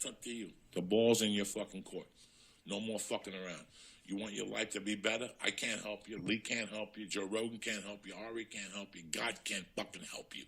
up to you. The ball's in your fucking court. No more fucking around. You want your life to be better? I can't help you. Lee can't help you. Joe Rogan can't help you. Ari can't help you. God can't fucking help you.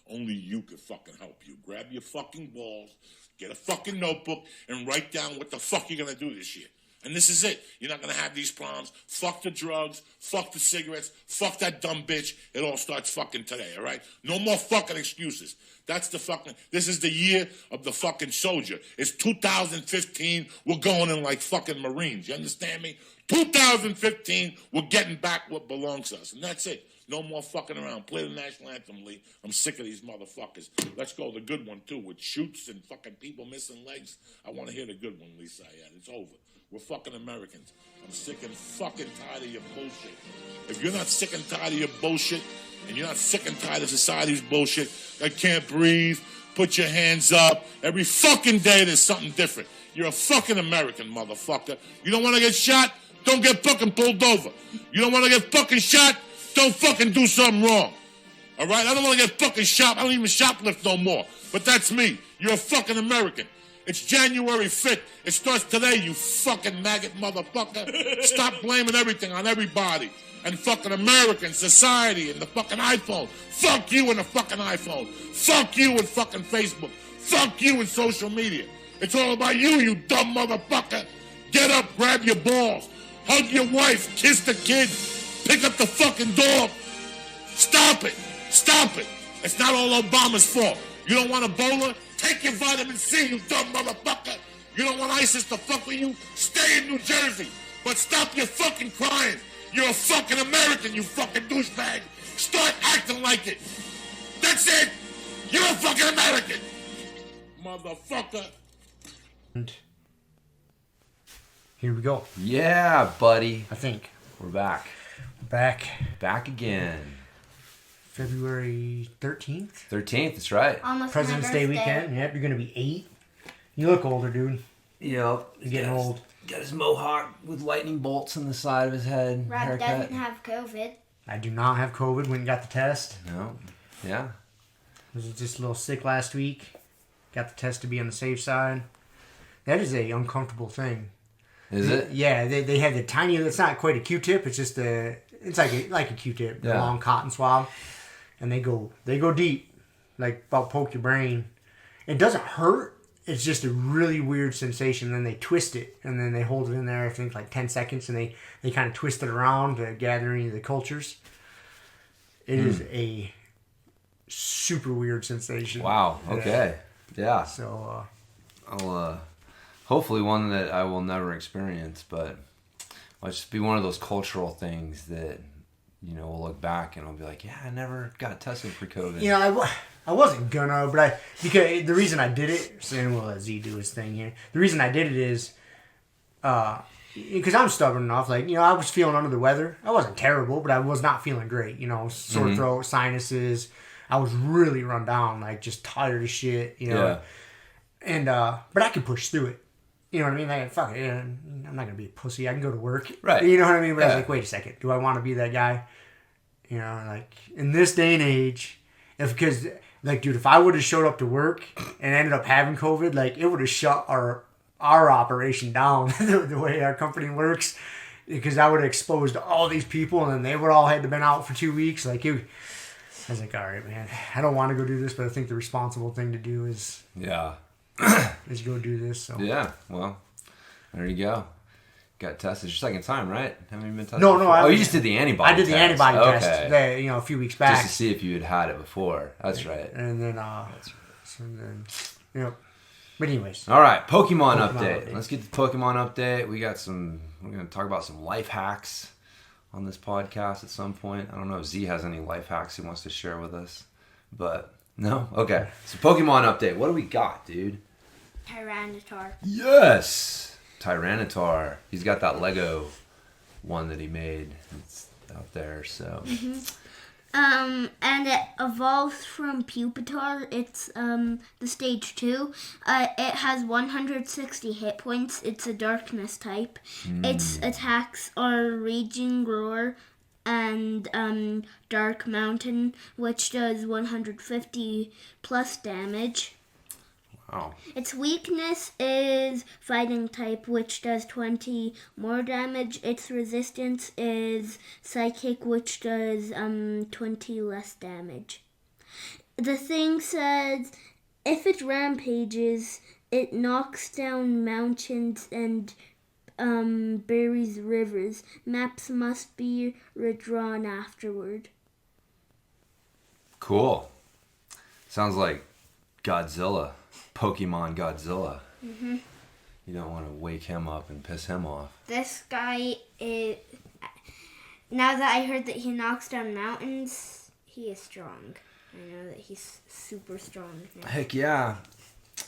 Only you can fucking help you. Grab your fucking balls, get a fucking notebook, and write down what the fuck you're going to do this year. And this is it. You're not going to have these problems. Fuck the drugs. Fuck the cigarettes. Fuck that dumb bitch. It all starts fucking today, all right? No more fucking excuses. That's the fucking... This is the year of the fucking soldier. It's 2015. We're going in like fucking Marines. You understand me? 2015, we're getting back what belongs to us. And that's it. No more fucking around. Play the national anthem, Lee. I'm sick of these motherfuckers. Let's go the good one, too, with shoots and fucking people missing legs. I want to hear the good one, Lee Sayed. It's over. We're fucking Americans. I'm sick and fucking tired of your bullshit. If you're not sick and tired of your bullshit, and you're not sick and tired of society's bullshit, I can't breathe, put your hands up. Every fucking day there's something different. You're a fucking American, motherfucker. You don't want to get shot? Don't get fucking pulled over. You don't want to get fucking shot? Don't fucking do something wrong. All right? I don't want to get fucking shot. I don't even shoplift no more. But that's me. You're a fucking American. It's January 5th. It starts today, you fucking maggot motherfucker. Stop blaming everything on everybody. And fucking American society and the fucking iPhone. Fuck you and the fucking iPhone. Fuck you and fucking Facebook. Fuck you and social media. It's all about you, you dumb motherfucker. Get up, grab your balls. Hug your wife, kiss the kid. Pick up the fucking dog. Stop it. Stop it. It's not all Obama's fault. You don't want Ebola? Take your vitamin C, you dumb motherfucker. You don't want ISIS to fuck with you? Stay in New Jersey. But stop your fucking crying. You're a fucking American, you fucking douchebag. Start acting like it. That's it. You're a fucking American. Motherfucker. And here we go. Yeah, buddy. I think. We're back. Back again. February 13th? 13th, that's right. Almost President's Day weekend. Yep, you're going to be 8. You look older, dude. Yep. You're getting old. Got his mohawk with lightning bolts on the side of his head. Rob haircut. doesn't have COVID. I do not have COVID. Went and got the test. No. Yeah. Was just a little sick last week. Got the test to be on the safe side. That is a uncomfortable thing. Is it? Yeah, they have the tiny. It's not quite a Q-tip. It's just It's like a Q-tip, a long cotton swab, and they go deep, like about poke your brain. It doesn't hurt. It's just a really weird sensation. Then they twist it, and then they hold it in there. I think like 10 seconds, and they kind of twist it around to gather any of the cultures. It is a super weird sensation. Wow. Okay. Yeah. So I'll hopefully one that I will never experience, but it'll just be one of those cultural things that, you know, we'll look back and I'll be like, yeah, I never got tested for COVID. you know, I wasn't gonna, but because the reason I did it, and we'll let Z do his thing here. The reason I did it is, because I'm stubborn enough. Like, you know, I was feeling under the weather. I wasn't terrible, but I was not feeling great. You know, sore throat, sinuses. I was really run down, like just tired as shit. You know, Yeah. and but I could push through it. You know what I mean? Like, fuck it, I'm not gonna be a pussy. I can go to work. Right. You know what I mean? But I was Yeah. like, wait a second. Do I want to be that guy? You know, like in this day and age, because like, dude, if I would have showed up to work and ended up having COVID, like it would have shut our operation down the way our company works, because I would have exposed all these people, and then they would all had to been out for 2 weeks. Like, I was like, all right, man, I don't want to go do this, but I think the responsible thing to do is go do this. So Yeah. Well, there you go. Got tested. It's your second time, right? Haven't you been tested? No, before? You just did the antibody. I did the antibody Okay. test, you know, a few weeks back, Just to see if you had it before. That's right. and then you know. But anyways, All right, Pokemon update. update. Let's get the Pokemon update. We're going to talk about some life hacks on this podcast at some point. I don't know if Z has any life hacks he wants to share with us, but no? Okay. So Pokemon update. What do we got, dude? Tyranitar. Yes! Tyranitar. He's got that Lego one that he made. It's out there, so. And it evolves from Pupitar. It's the stage 2. It has 160 hit points. It's a darkness type. Its attacks are Raging Roar and Dark Mountain, which does 150 plus damage. Wow. Its weakness is fighting type, which does 20 more damage. Its resistance is psychic, which does 20 less damage. The thing says if it rampages, it knocks down mountains and buries rivers. Maps must be redrawn afterward. Cool. Sounds like Godzilla. Pokemon Godzilla. Mm-hmm. You don't want to wake him up and piss him off. This guy is... Now that I heard that he knocks down mountains, he is strong. I know that he's super strong. Heck yeah.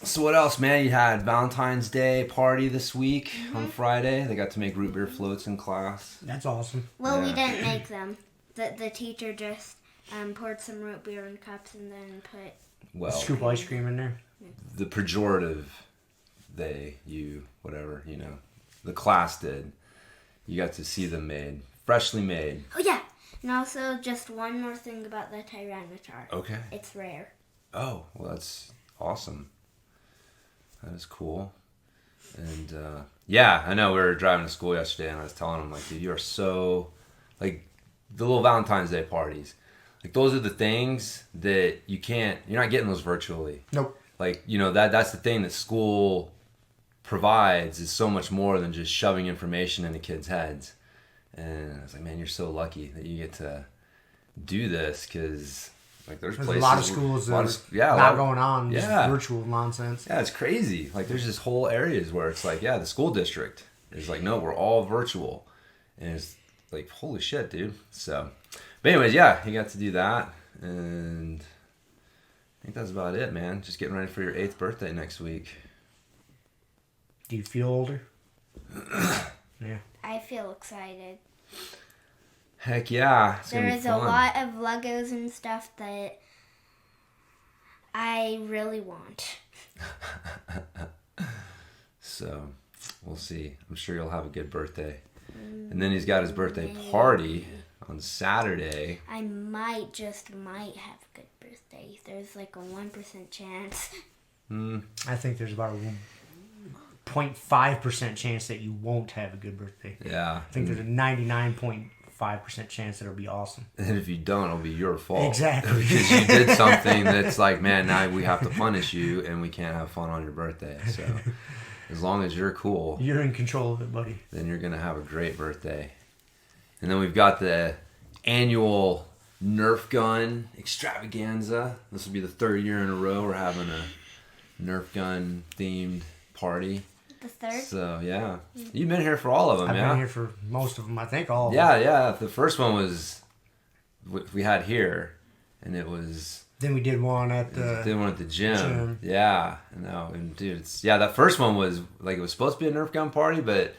So what else, man? You had Valentine's Day party this week on Friday. They got to make root beer floats in class. That's awesome. Well, we Yeah. didn't make them. The teacher just poured some root beer in cups and then put... Well, Scoop ice cream in there. the pejorative, they, you, whatever, you know, the class did. You got to see them made, freshly made. Oh, yeah. And also, just one more thing about the Tyranitar. Okay. It's rare. Oh, well, that's awesome. That is cool. And, yeah, I know we were driving to school yesterday and I was telling them, like, dude, you are so, like, the little Valentine's Day parties. Like, those are the things that you're not getting those virtually. Nope. Like, you know, that's the thing that school provides is so much more than just shoving information into kids' heads. And I was like, man, you're so lucky that you get to do this because, like, there's places... a lot of schools that are not going on. Just Yeah. virtual nonsense. Yeah, it's crazy. Like, there's just whole areas where it's like, yeah, the school district is like, no, we're all virtual. And it's like, holy shit, dude. So, but anyways, yeah, you got to do that. And I think that's about it, man. Just getting ready for your 8th birthday next week. Do you feel older? Yeah. I feel excited. Heck yeah. It's There gonna be is a fun. lot of Legos and stuff that I really want. So, we'll see. I'm sure you'll have a good birthday. And then he's got his birthday party on Saturday. I might have a good birthday. There's like a 1% chance. I think there's about a 0.5% chance that you won't have a good birthday. Yeah. I think there's a 99.5% chance that it'll be awesome. And if you don't, it'll be your fault. Exactly. Because you did something that's like, man, now we have to punish you and we can't have fun on your birthday. So as long as you're cool, You're in control of it, buddy. then you're going to have a great birthday. And then we've got the annual Nerf gun extravaganza. This will be the 3rd year in a row we're having a Nerf gun themed party. The 3rd? So, yeah. You've been here for all of them, I've yeah? been here for most of them. I think all of Yeah, them. yeah. The first one was we had here, and it was Then we did one at the... did one at the gym. Gym. Yeah, no, and dude, that first one was like it was supposed to be a Nerf gun party, but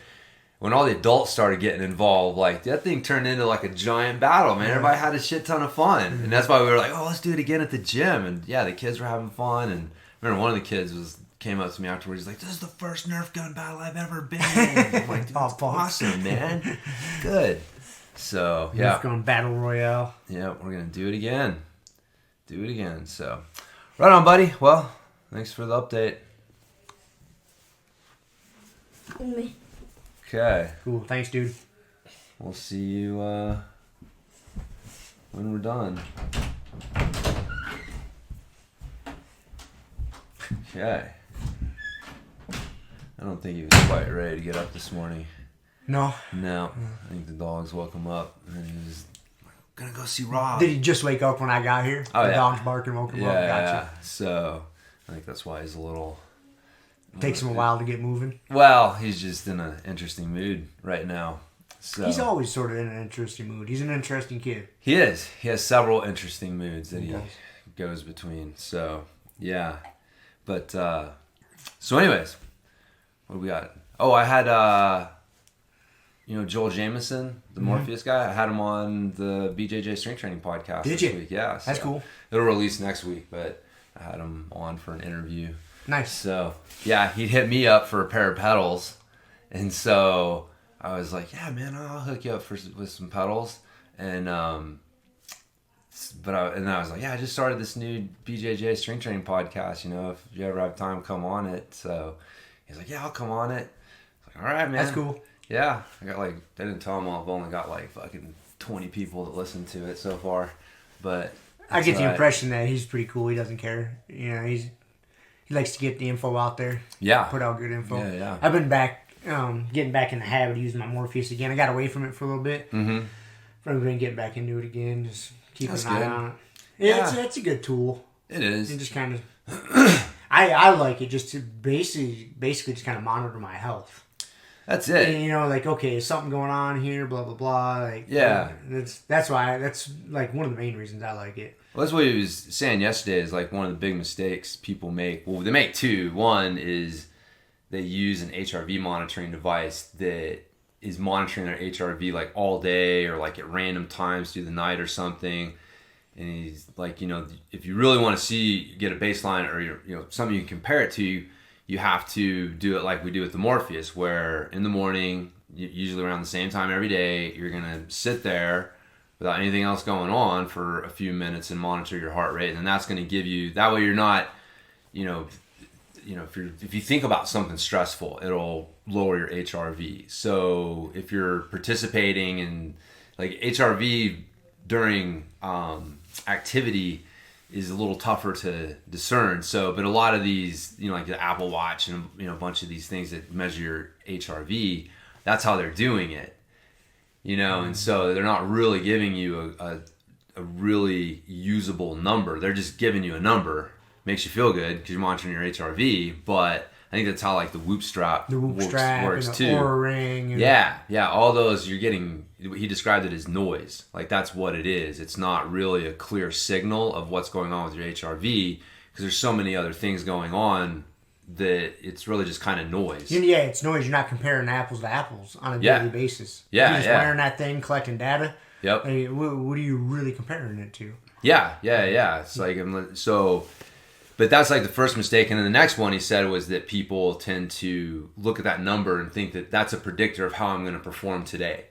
when all the adults started getting involved, like that thing turned into like a giant battle, man. Everybody had a shit ton of fun, and that's why we were like, oh, let's do it again at the gym. And yeah, the kids were having fun, and I remember one of the kids came up to me afterwards. He's like, "This is the first Nerf gun battle I've ever been in." I'm like, dude, Oh, that's fuck. awesome, man. Good. So yeah, Nerf gun battle royale. yeah, we're gonna do it again. Do it again. So, right on, buddy. Well, thanks for the update. Okay, Cool. Thanks, dude. we'll see you when we're done. Okay. I don't think he was quite ready to get up this morning. No. No, I think the dogs woke him up, and he was gonna go see Rob. Did he just wake up when I got here? Oh, the yeah. dog's barking woke him Yeah, up. yeah, Gotcha. yeah. So I think that's why he's a little. Takes him a while to get moving. Well, he's just in an interesting mood right now. So He's always sort of in an interesting mood. He's an interesting kid. he is. He has several interesting moods that he Yes. goes between. So yeah, but so anyways, what do we got? Oh, I had Joel Jameson, the Morpheus guy. I had him on the BJJ Strength Training podcast Did this you? week. Yeah, That's so cool. It'll release next week, but I had him on for an interview. Nice. So yeah, he'd hit me up for a pair of pedals, and so I was like, "Yeah, man, I'll hook you up with some pedals." And And then I was like, yeah, I just started this new BJJ strength training podcast. You know, if you ever have time, come on it. So he's like, yeah, I'll come on it. I was like, all right, man. That's cool. Yeah, I got like, I didn't tell him I've only got like fucking 20 people that listen to it so far, but I get the right. impression that he's pretty cool. He doesn't care. You know, he likes to get the info out there. Yeah. Put out good info. Yeah. I've been getting back in the habit of using my Morpheus again. I got away from it for a little bit. Mm-hmm. But I've been getting back into it again. Just keeping That's an eye good. on it. Yeah, Yeah. it's a good tool. It is. And just kind of, I like it just to basically just kind of monitor my health. That's it. And, you know, like, okay, is something going on here, blah, blah, blah. Like, Yeah. That's why, that's like one of the main reasons I like it. Well, that's what he was saying yesterday is like one of the big mistakes people make. Well, they make two. One is they use an HRV monitoring device that is monitoring their HRV like all day or like at random times through the night or something. And he's like, you know, if you really want to see, get a baseline or, you know, something you can compare it to, you have to do it like we do with the Morpheus, where in the morning, usually around the same time every day, you're going to sit there without anything else going on for a few minutes and monitor your heart rate. And that's going to give you, that way you're not, you know, if you think about something stressful, it'll lower your HRV. So if you're participating in like HRV during activity is a little tougher to discern. So, but a lot of these, you know, like the Apple Watch and, you know, a bunch of these things that measure your HRV, that's how they're doing it, you know? And so they're not really giving you a really usable number. They're just giving you a number. Makes you feel good because you're monitoring your HRV, but I think that's how like the Whoop strap works and the too. Oura Ring. And Yeah, all those you're getting. He described it as noise. Like that's what it is. It's not really a clear signal of what's going on with your HRV because there's so many other things going on that it's really just kind of noise. Yeah, it's noise. You're not comparing apples to apples on a daily basis. Yeah, You're just wearing that thing, collecting data. Yep. Hey, what are you really comparing it to? Yeah. It's like so. But that's like the first mistake. And then the next one he said was that people tend to look at that number and think that that's a predictor of how I'm going to perform today.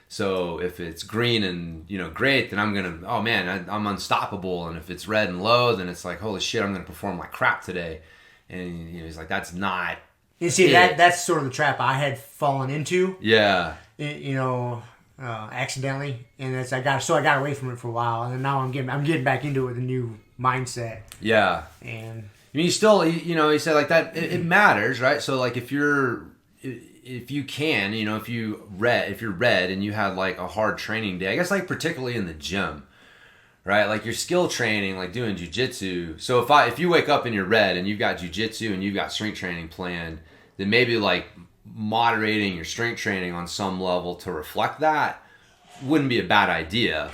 So if it's green and, you know, great, then I'm going to, oh man, I'm unstoppable. And if it's red and low, then it's like, holy shit, I'm going to perform like crap today. And you know, he's like, that's not. You see, that's sort of the trap I had fallen into. Yeah. You know, accidentally. And I got away from it for a while. And now I'm getting back into it with a new mindset. Yeah. And I mean, you still, you know, he said like that, it matters, right? So like if you can, you know, if you're red and you had like a hard training day, I guess like particularly in the gym, right? Like your skill training, like doing jujitsu. So if you wake up and you're red and you've got jujitsu and you've got strength training planned, then maybe like moderating your strength training on some level to reflect that wouldn't be a bad idea.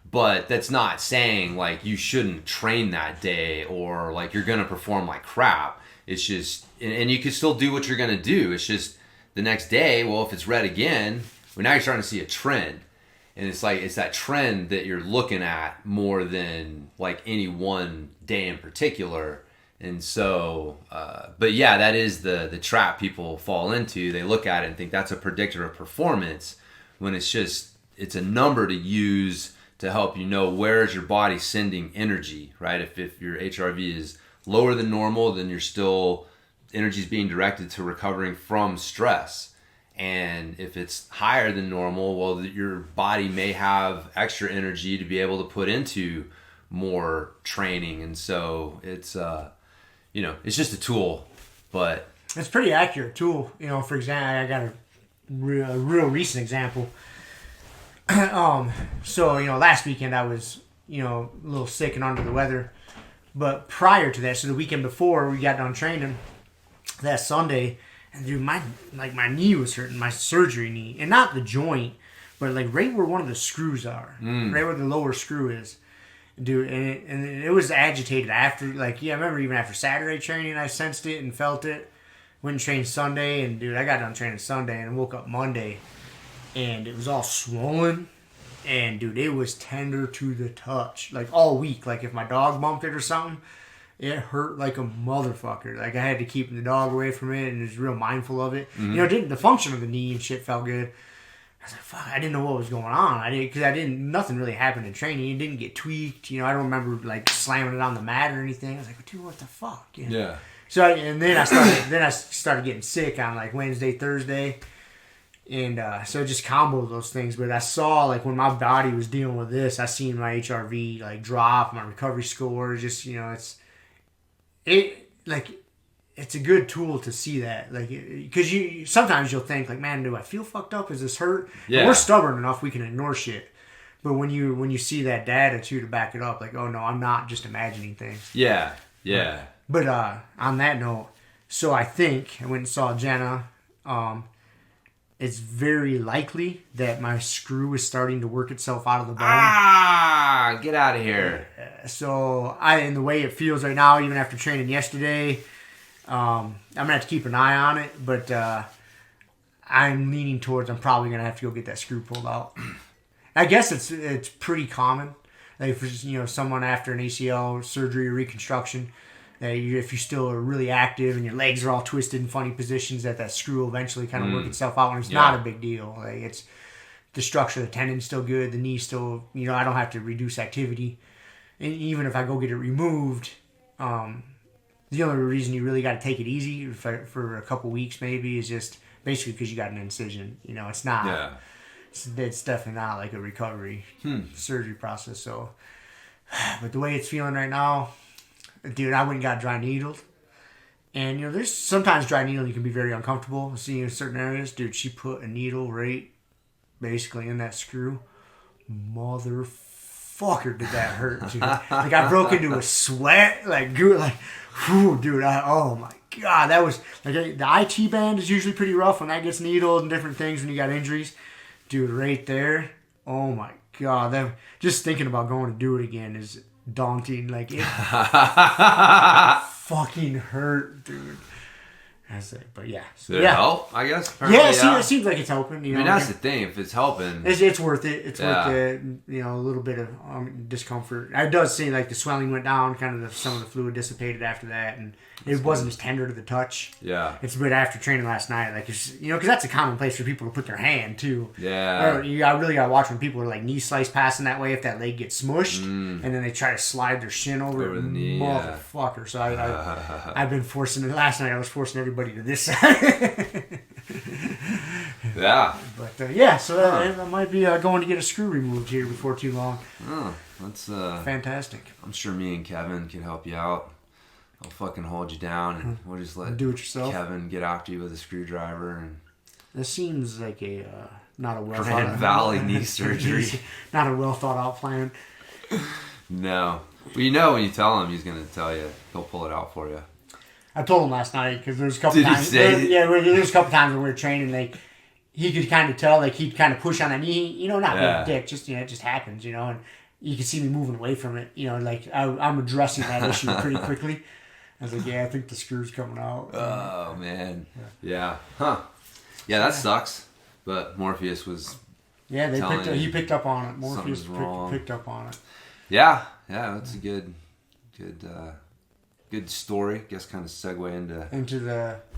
But that's not saying like you shouldn't train that day or like you're going to perform like crap. It's just, and you can still do what you're going to do. It's just the next day, well, if it's red again, well, now you're starting to see a trend. And it's like, it's that trend that you're looking at more than like any one day in particular. And so, but yeah, that is the trap people fall into. They look at it and think that's a predictor of performance when it's a number to use to help you know where is your body sending energy, right? If your HRV is lower than normal, then energy is being directed to recovering from stress. And if it's higher than normal, well, your body may have extra energy to be able to put into more training. And so it's, you know, it's just a tool, but it's a pretty accurate tool. You know, for example, I got a real recent example. So, you know, last weekend I was, you know, a little sick and under the weather. But prior to that, so the weekend before we got done training, that Sunday, and dude, my knee was hurting, my surgery knee. And not the joint, but like right where one of the screws are. Right where the lower screw is. Dude, and it was agitated after, like, yeah, I remember even after Saturday training, I sensed it and felt it. Went and trained Sunday, and dude, I got done training Sunday and woke up Monday. And it was all swollen. And, dude, it was tender to the touch. Like, all week. Like, if my dog bumped it or something, it hurt like a motherfucker. Like, I had to keep the dog away from it and was real mindful of it. Mm-hmm. You know, the function of the knee and shit felt good. I was like, fuck, I didn't know what was going on. Nothing really happened in training. It didn't get tweaked. I don't remember like slamming it on the mat or anything. I was like, dude, what the fuck? Yeah. So, and then I started getting sick on like Wednesday, Thursday. And so it just comboed those things. But I saw like when my body was dealing with this, I seen my HRV like drop, my recovery score. Just, it's a good tool to see that, like, because sometimes you'll think like, man, do I feel fucked up? Is this hurt? Yeah. But we're stubborn enough we can ignore shit. But when you see that data too to back it up, like, oh no, I'm not just imagining things. Yeah. Yeah. But on that note, so I think I went and saw Jenna. It's very likely that my screw is starting to work itself out of the bone. Ah, get out of here. So in the way it feels right now, even after training yesterday. I'm gonna have to keep an eye on it, but I'm leaning towards I'm probably gonna have to go get that screw pulled out. I guess it's pretty common, like for someone after an ACL surgery or reconstruction, that if you still are really active and your legs are all twisted in funny positions, that screw will eventually kind of work itself out. When it's not a big deal, like it's the structure of the tendon's still good, the knee's still I don't have to reduce activity, and even if I go get it removed. The only reason you really got to take it easy for a couple weeks maybe is just basically because you got an incision. It's not. Yeah. It's definitely not like a recovery surgery process. So, but the way it's feeling right now, dude, I went and got dry needled. And there's sometimes dry needling can be very uncomfortable. Seeing in certain areas, dude, she put a needle right basically in that screw. Motherfucker, did that hurt, dude? Like I broke into a sweat, whew, dude, oh my god, that was like the IT band is usually pretty rough when that gets needled and different things when you got injuries, dude. Right there, oh my god, that just thinking about going to do it again is daunting. Like it fucking hurt, dude. That's it, but yeah. So, Did it help? I guess. Yeah, it seems like it's helping. I mean, that's the thing. If it's helping, it's worth it. It's worth it. A little bit of discomfort. It does seem like the swelling went down. Kind of some of the fluid dissipated after that, and it wasn't as tender to the touch. Yeah. It's a bit after training last night, like because that's a common place for people to put their hand too. Yeah. I really gotta watch when people are like knee slice passing that way. If that leg gets smushed, and then they try to slide their shin over the knee, motherfucker. So I've been forcing it. Last night I was forcing everybody to this side. Yeah. But so I might be going to get a screw removed here before too long. Oh, that's fantastic. I'm sure me and Kevin can help you out. I'll fucking hold you down and we'll just let do it yourself. Kevin get after you with a screwdriver and. This seems like a not a well Grand Valley knee surgery. Not a well thought out plan. No, well, when you tell him, he's gonna tell you. He'll pull it out for you. I told him last night because there's a couple Did times. He say there's a couple times when we were training, like he could kind of tell, like he'd kind of push on that knee. Not being a dick, just it just happens, and you can see me moving away from it. Like I'm addressing that issue pretty quickly. I was like, I think the screw's coming out. Oh man, yeah, huh? Yeah, that sucks. But Morpheus was. Yeah, he picked up on it. Morpheus picked up on it. Yeah, that's a good story. Guess kind of segue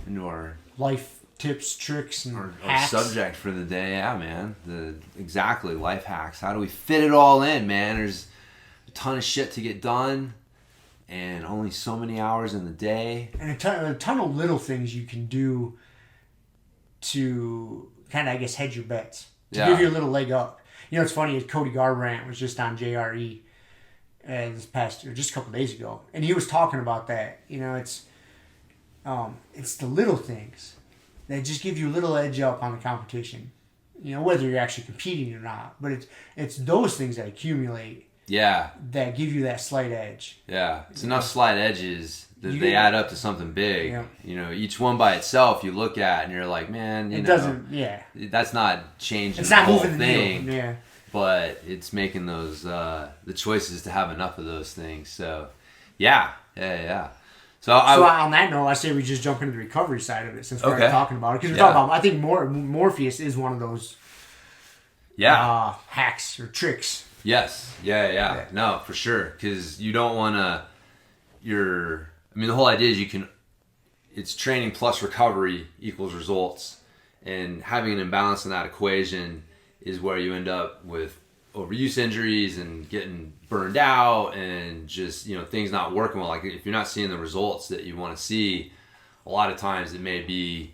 into our life tips, tricks, and our hacks. Subject for the day. Yeah, man. Exactly life hacks. How do we fit it all in, man? There's a ton of shit to get done, and only so many hours in the day. And a ton of little things you can do to kind of, I guess, hedge your bets. To give you a little leg up. It's funny, Cody Garbrandt was just on JRE just a couple days ago, and he was talking about that. It's the little things that just give you a little edge up on the competition. Whether you're actually competing or not, but it's those things that accumulate. Yeah. That give you that slight edge. Yeah, it's enough slight edges that they add up to something big. Yeah. Each one by itself you look at and you're like, man, it doesn't. Yeah. That's not changing it's the not whole moving thing. The needle. Yeah. But it's making those the choices to have enough of those things. So, yeah. So on that note, I say we just jump into the recovery side of it since we're talking about it, because we're talking about. I think Morpheus is one of those. Yeah. Hacks or tricks. Yes. Yeah. No, for sure. Because you don't want to. The whole idea is it's training plus recovery equals results, and having an imbalance in that equation is where you end up with overuse injuries and getting burned out and just, things not working well. Like if you're not seeing the results that you want to see, a lot of times it may be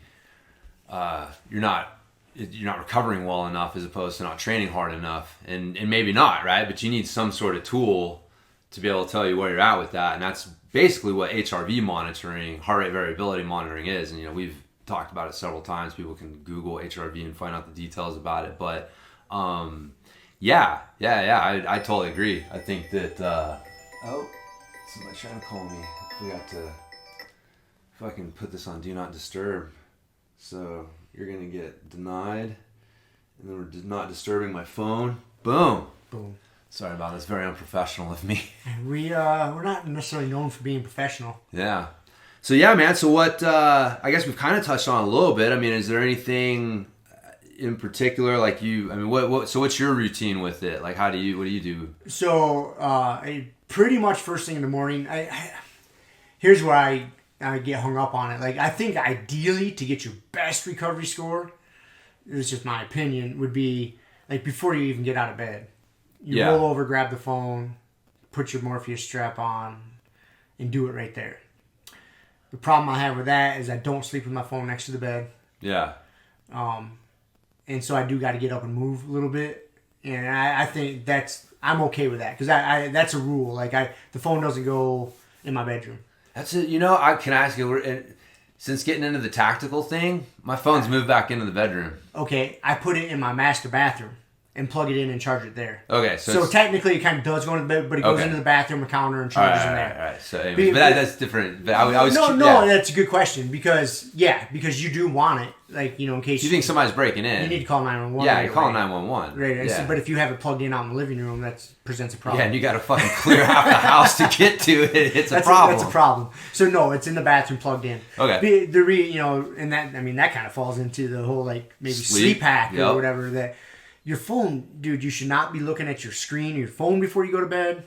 you're not recovering well enough as opposed to not training hard enough, and maybe not, right? But you need some sort of tool to be able to tell you where you're at with that, and that's basically what HRV monitoring, heart rate variability monitoring is. And we've talked about it several times. People can Google HRV and find out the details about it. But yeah, I totally agree. I think that somebody's trying to call me. If I can put this on Do Not Disturb, so you're gonna get denied, and then we're not disturbing my phone. Boom. Sorry about this. Very unprofessional of me. We're not necessarily known for being professional. Yeah. So yeah, man. So what? I guess we've kind of touched on a little bit. I mean, is there anything in particular, like you? I mean, what? So what's your routine with it? Like, what do you do? So pretty much first thing in the morning. Here's where I get hung up on it. Like, I think ideally to get your best recovery score, it's just my opinion, would be like before you even get out of bed. You roll over, grab the phone, put your Morpheus strap on, and do it right there. The problem I have with that is I don't sleep with my phone next to the bed. Yeah. And so I do got to get up and move a little bit. And I think I'm okay with that because that's a rule. Like the phone doesn't go in my bedroom. That's it. I can ask you, since getting into the tactical thing, my phone's moved back into the bedroom. Okay, I put it in my master bathroom and plug it in and charge it there. Okay, so technically it kind of does go into the bed, but it goes into the bathroom, a counter, and charges in there. All right. So, anyways, but that's different. But I was that's a good question because you do want it, like in case you think somebody's breaking in. You need to call 911. Yeah, you're calling 911. Right. Yeah. But if you have it plugged in out in the living room, that presents a problem. Yeah, and you got to fucking clear half the house to get to it. It's a problem. That's a problem. So no, it's in the bathroom plugged in. Okay. And that kind of falls into the whole like maybe sleep hack or whatever that. Your phone, dude, you should not be looking at your screen, your phone before you go to bed.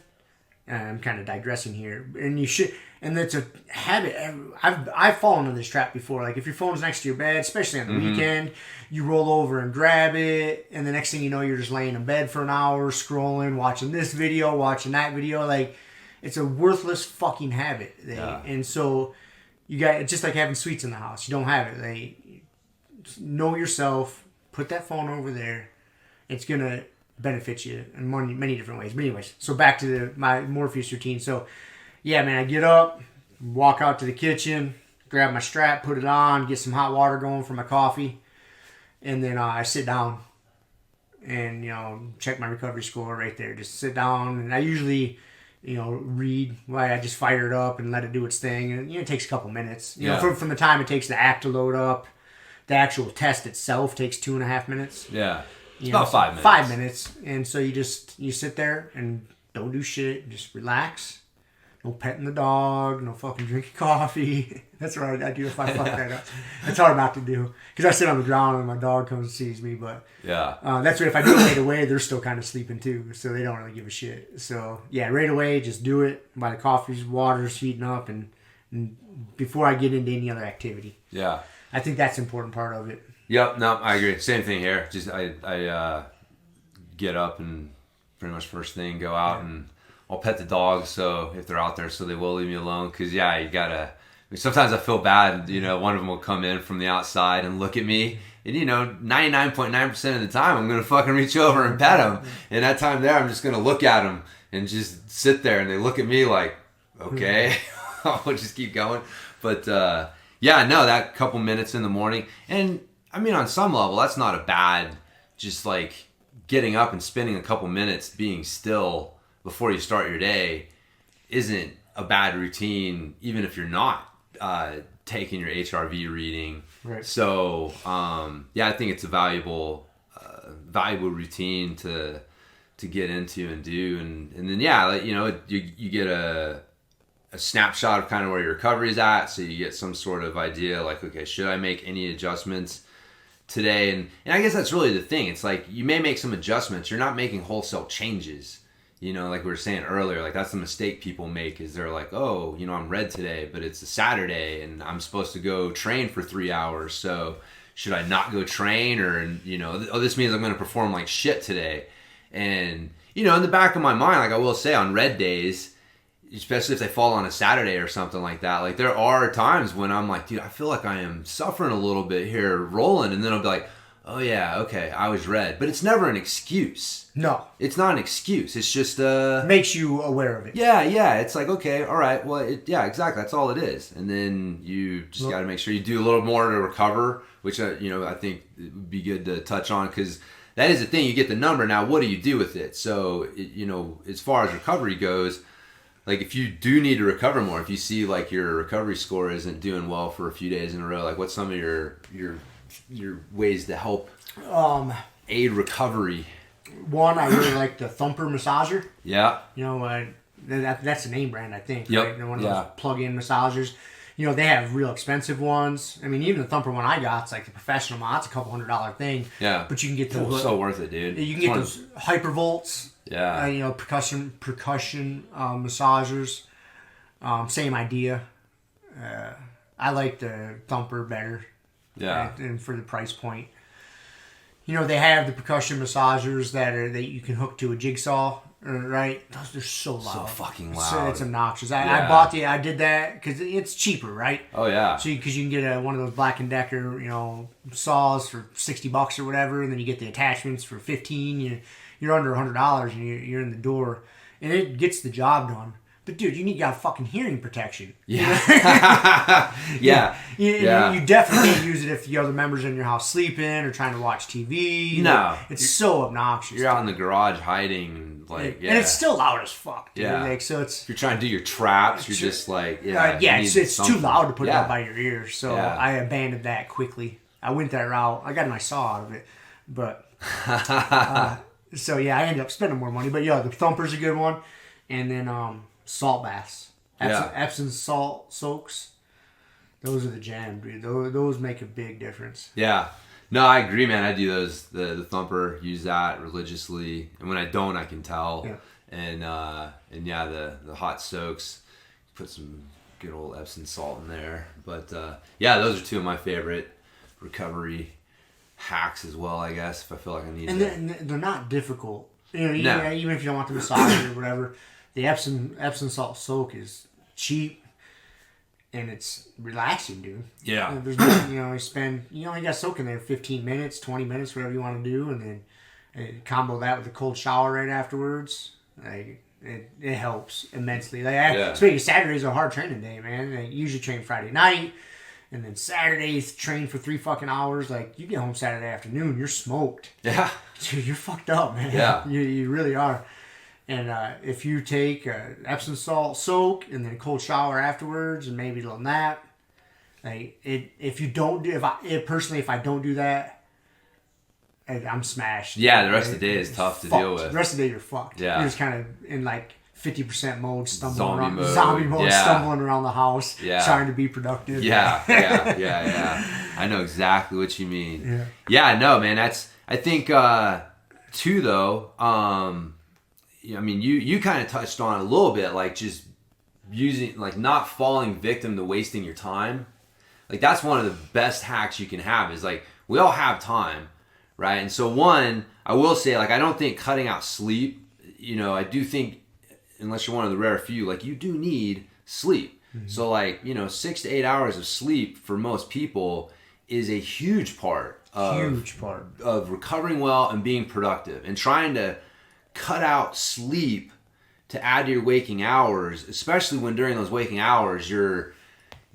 I'm kind of digressing here. And you should, and that's a habit. I've fallen into this trap before. Like if your phone's next to your bed, especially on the weekend, you roll over and grab it. And the next thing you know, you're just laying in bed for an hour, scrolling, watching this video, watching that video. Like it's a worthless fucking habit. And so you got, it's just like having sweets in the house. You don't have it. Know yourself, put that phone over there. It's going to benefit you in many different ways. But anyways, so back to my Morpheus routine. So, yeah, man, I get up, walk out to the kitchen, grab my strap, put it on, get some hot water going for my coffee, and then I sit down and, check my recovery score right there. Just sit down, and I usually, read while I just fire it up and let it do its thing. And, it takes a couple minutes. From the time it takes the app to load up, the actual test itself takes 2.5 minutes. Yeah. It's about 5 minutes. 5 minutes. And so you sit there and don't do shit. Just relax. No petting the dog. No fucking drinking coffee. That's what I do if I fuck that up. It's hard not to do. Because I sit on the ground and my dog comes and sees me. But that's what if I do it right away, they're still kind of sleeping too. So they don't really give a shit. So yeah, right away, just do it. While the coffee's, water's heating up and before I get into any other activity. Yeah. I think that's an important part of it. Yep, no, I agree. Same thing here. Just I get up and pretty much first thing go out and I'll pet the dogs. So if they're out there, so they will leave me alone. Because you gotta. Sometimes I feel bad. One of them will come in from the outside and look at me, and 99.9% of the time I'm gonna fucking reach over and pet them. And that time there, I'm just gonna look at them and just sit there, and they look at me like, okay, I'll just keep going. But that couple minutes in the morning and. I mean, on some level, that's not a bad, just like getting up and spending a couple minutes being still before you start your day isn't a bad routine, even if you're not taking your HRV reading. Right. So, I think it's a valuable routine to get into and do. And then, you get a snapshot of kind of where your recovery is at. So you get some sort of idea like, okay, should I make any adjustments today? And I guess that's really the thing. It's like you may make some adjustments. You're not making wholesale changes. Like we were saying earlier, like that's the mistake people make is they're like, I'm red today, but it's a Saturday and I'm supposed to go train for 3 hours. So should I not go train, or this means I'm going to perform like shit today. And in the back of my mind, like I will say, on red days, especially if they fall on a Saturday or something like that, like there are times when I'm like, dude, I feel like I am suffering a little bit here rolling, and then I'll be like, oh yeah, okay, I was red. But it's never an excuse. No. It's not an excuse. It's just makes you aware of it. Yeah. It's like, okay, all right, well, yeah, exactly. That's all it is. And then you just got to make sure you do a little more to recover, which I think it would be good to touch on, because that is the thing. You get the number. Now, what do you do with it? So, as far as recovery goes, like if you do need to recover more, if you see like your recovery score isn't doing well for a few days in a row, like what's some of your ways to help aid recovery? One, I really like the Thumper massager. Yeah. That's the name brand, I think. Yep. Right? One of those plug-in massagers. They have real expensive ones. I mean, even the Thumper one I got, it's like the professional one. It's a couple $100 thing. Yeah. But you can get those. So worth it, dude. You can get those hypervolts. Yeah. Percussion massagers. Same idea. I like the Thumper better. Yeah. And for the price point. They have the percussion massagers that you can hook to a jigsaw, right? Those are so loud. So fucking loud. It's obnoxious. I did that because it's cheaper, right? Oh, yeah. So because you can get one of those Black & Decker, saws for $60 or whatever, and then you get the attachments for $15. You're under $100 and you're in the door, and it gets the job done. But dude, you got fucking hearing protection. Yeah. Yeah. You definitely can't use it if the other members in your house sleeping or trying to watch TV. No. It's so obnoxious. You're out in the garage hiding, and it's still loud as fuck, dude. Yeah. So it's... If you're trying to do your traps, you're just like, it's too loud to put it up by your ears. So Yeah. I abandoned that quickly. I went that route. I got my saw out of it. But... so yeah, I ended up spending more money. But the Thumper's a good one. And then... salt baths. Epsom salt soaks. Those are the jam, dude. Those make a big difference. Yeah. No, I agree, man. I do those. The Thumper, use that religiously. And when I don't, I can tell. Yeah. And the hot soaks. Put some good old Epsom salt in there. But those are two of my favorite recovery hacks as well, I guess, if I feel like I need to. And they're not difficult. Even if you don't want the massage or whatever. The Epsom salt soak is cheap, and it's relaxing, dude. Yeah. There's you got to soak in there 15 minutes, 20 minutes, whatever you want to do, and then combo that with a cold shower right afterwards. Like it helps immensely. Especially Saturday's a hard training day, man. I usually train Friday night, and then Saturdays train for 3 fucking hours. Like you get home Saturday afternoon, you're smoked. Yeah. Dude, you're fucked up, man. Yeah. You really are. And if you take Epsom salt soak and then a cold shower afterwards and maybe a little nap, if I don't do that, I'm smashed. Yeah, the rest of the day is tough to deal with. The rest of the day you're fucked. Yeah. You're just kind of in 50% mode, Zombie mode. stumbling around the house, trying to be productive. Yeah. I know exactly what you mean. Yeah, no, man. I think too though. I mean, you kind of touched on it a little bit, like just using, like not falling victim to wasting your time. Like that's one of the best hacks you can have is like, we all have time, right? And so one, I will say, like, I don't think cutting out sleep, I do think, unless you're one of the rare few, like you do need sleep. Mm-hmm. So like, 6 to 8 hours of sleep for most people is a huge part of recovering well and being productive, and trying to cut out sleep to add to your waking hours, especially when during those waking hours you're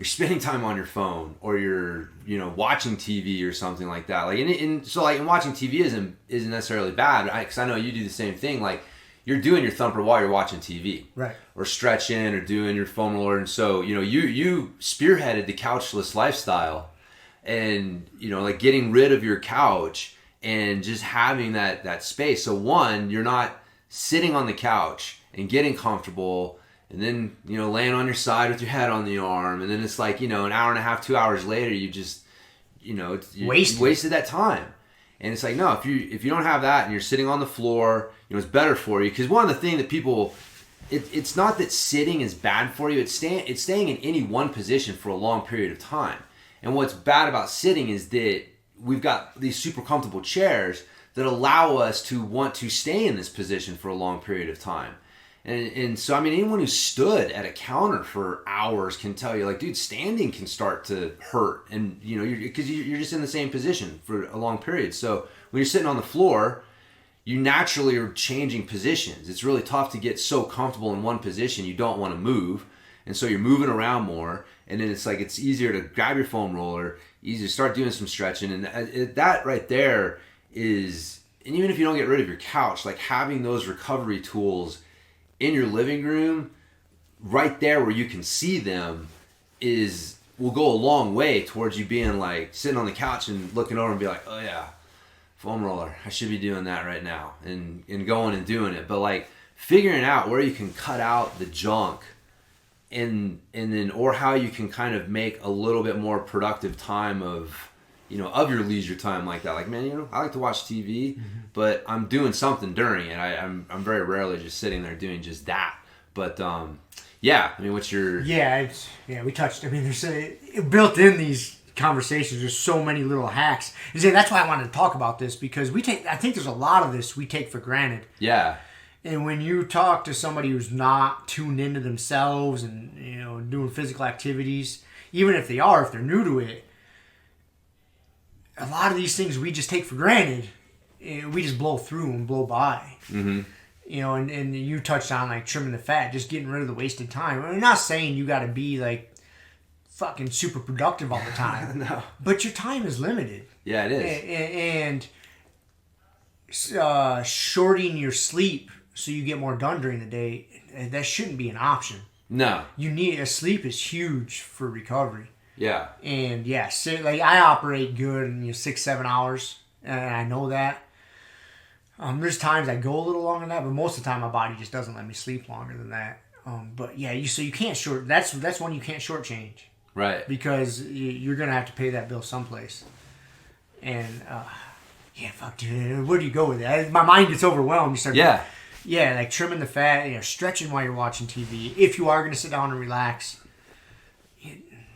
spending time on your phone or you're watching TV or something like that. Like and watching TV isn't necessarily bad, because I know you do the same thing. Like you're doing your Thumper while you're watching TV, right? Or stretching or doing your foam roller, and so you spearheaded the couchless lifestyle, and like getting rid of your couch and just having that space. So one, you're not sitting on the couch and getting comfortable and then, laying on your side with your head on the arm. And then it's like, an hour and a half, 2 hours later, you just, you wasted that time. And it's like, no, if you don't have that and you're sitting on the floor, it's better for you. Because one of the things that people, it's not that sitting is bad for you. It's staying in any one position for a long period of time. And what's bad about sitting is that we've got these super comfortable chairs that allow us to want to stay in this position for a long period of time. And so, I mean, anyone who stood at a counter for hours can tell you, like, dude, standing can start to hurt. And, you know, because you're just in the same position for a long period. So when you're sitting on the floor, you naturally are changing positions. It's really tough to get so comfortable in one position you don't want to move. And so you're moving around more. And then it's like it's easier to grab your foam roller, easier to start doing some stretching. And that right there is, and even if you don't get rid of your couch, like having those recovery tools in your living room, right there where you can see them, will go a long way towards you being like sitting on the couch and looking over and be like, oh yeah, foam roller, I should be doing that right now, and going and doing it. But like figuring out where you can cut out the junk, and then or how you can kind of make a little bit more productive time of, you know, of your leisure time like that. Like, man, you know, I like to watch TV, but I'm doing something during it. I'm very rarely just sitting there doing just that. But yeah, I mean, what's your... we touched, I mean, there's built in these conversations, there's so many little hacks. And see, that's why I wanted to talk about this, because I think there's a lot of this we take for granted. Yeah. And when you talk to somebody who's not tuned into themselves and, you know, doing physical activities, even if they're new to it, a lot of these things we just take for granted. We just blow through and blow by. Mm-hmm. You know, and you touched on like trimming the fat, just getting rid of the wasted time. I'm not saying you got to be like fucking super productive all the time. No. But your time is limited. Yeah, it is. And shorting your sleep so you get more done during the day, that shouldn't be an option. No. Sleep is huge for recovery. Yeah. And yeah, so like I operate good in 6-7 hours, and I know that. There's times I go a little longer than that, but most of the time my body just doesn't let me sleep longer than that. But yeah, so you can't short. That's one you can't shortchange. Right. Because you're gonna have to pay that bill someplace. And yeah, fuck, dude, where do you go with it? My mind gets overwhelmed. You start. Yeah. Yeah, like trimming the fat, stretching while you're watching TV. If you are gonna sit down and relax.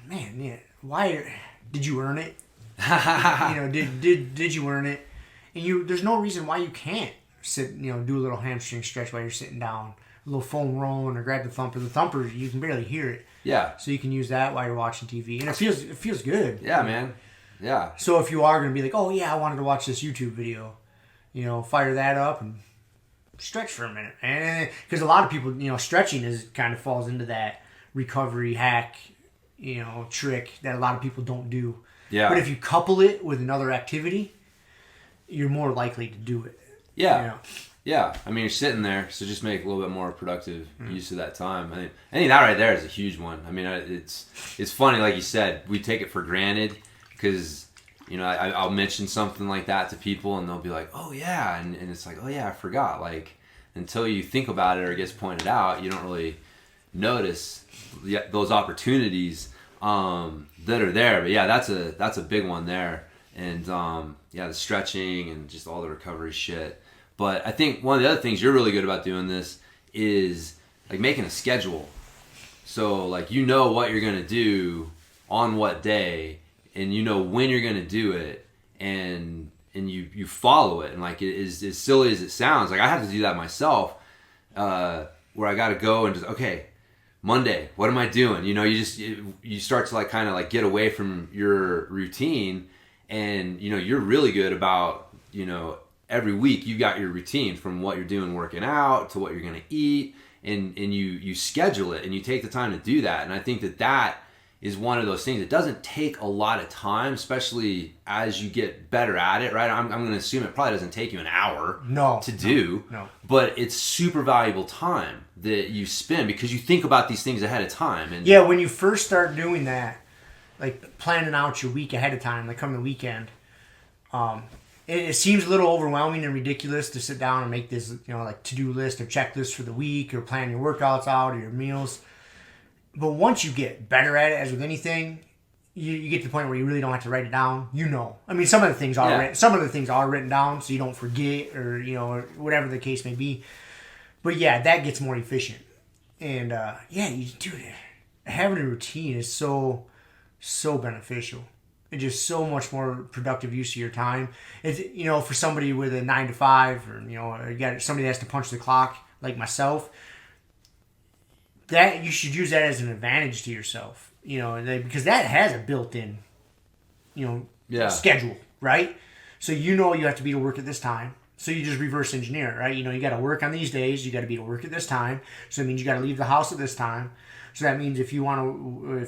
Man, yeah. Why did you earn it? Did you earn it? And there's no reason why you can't sit, do a little hamstring stretch while you're sitting down, a little foam rolling, or grab the thumper. The thumper, you can barely hear it. Yeah. So you can use that while you're watching TV, and it feels good. Yeah, man. Yeah. So if you are gonna be like, oh yeah, I wanted to watch this YouTube video, fire that up and stretch for a minute, and because a lot of people, stretching kind of falls into that recovery hack. Trick that a lot of people don't do. Yeah. But if you couple it with another activity, you're more likely to do it. Yeah. Yeah. I mean, you're sitting there, so just make a little bit more productive use of that time. I think that right there is a huge one. I mean, it's funny, like you said, we take it for granted because, I'll mention something like that to people and they'll be like, oh yeah. And it's like, oh yeah, I forgot. Like, until you think about it or it gets pointed out, you don't really notice those opportunities that are there. But yeah, that's a big one there. And the stretching and just all the recovery shit. But I think one of the other things you're really good about doing this is like making a schedule. So like what you're gonna do on what day, and when you're gonna do it, and you follow it. And like it is as silly as it sounds, like I have to do that myself, where I gotta go and just okay, Monday, what am I doing? You start to like kind of like get away from your routine, and you're really good about every week you got your routine from what you're doing working out to what you're gonna eat, and you schedule it and you take the time to do that. And I think that is one of those things. It doesn't take a lot of time, especially as you get better at it, right? I'm going to assume it probably doesn't take you an hour to do, but it's super valuable time that you spend because you think about these things ahead of time. And yeah, when you first start doing that, like planning out your week ahead of time, like come the weekend, it seems a little overwhelming and ridiculous to sit down and make this, like to-do list or checklist for the week or plan your workouts out or your meals. But once you get better at it, as with anything, you get to the point where you really don't have to write it down. I mean, some of the things are written down, so you don't forget, or or whatever the case may be. But yeah, that gets more efficient, and having a routine is so beneficial. It's just so much more productive use of your time. It's, you know, for somebody with a 9 to 5, or, you know, you got somebody that has to punch the clock like myself, that you should use that as an advantage to yourself, you know, because that has a built-in, you know, schedule, right? So you know you have to be to work at this time. So you just reverse engineer it, right? You know, you got to work on these days. You got to be to work at this time. So it means you got to leave the house at this time. So that means if you want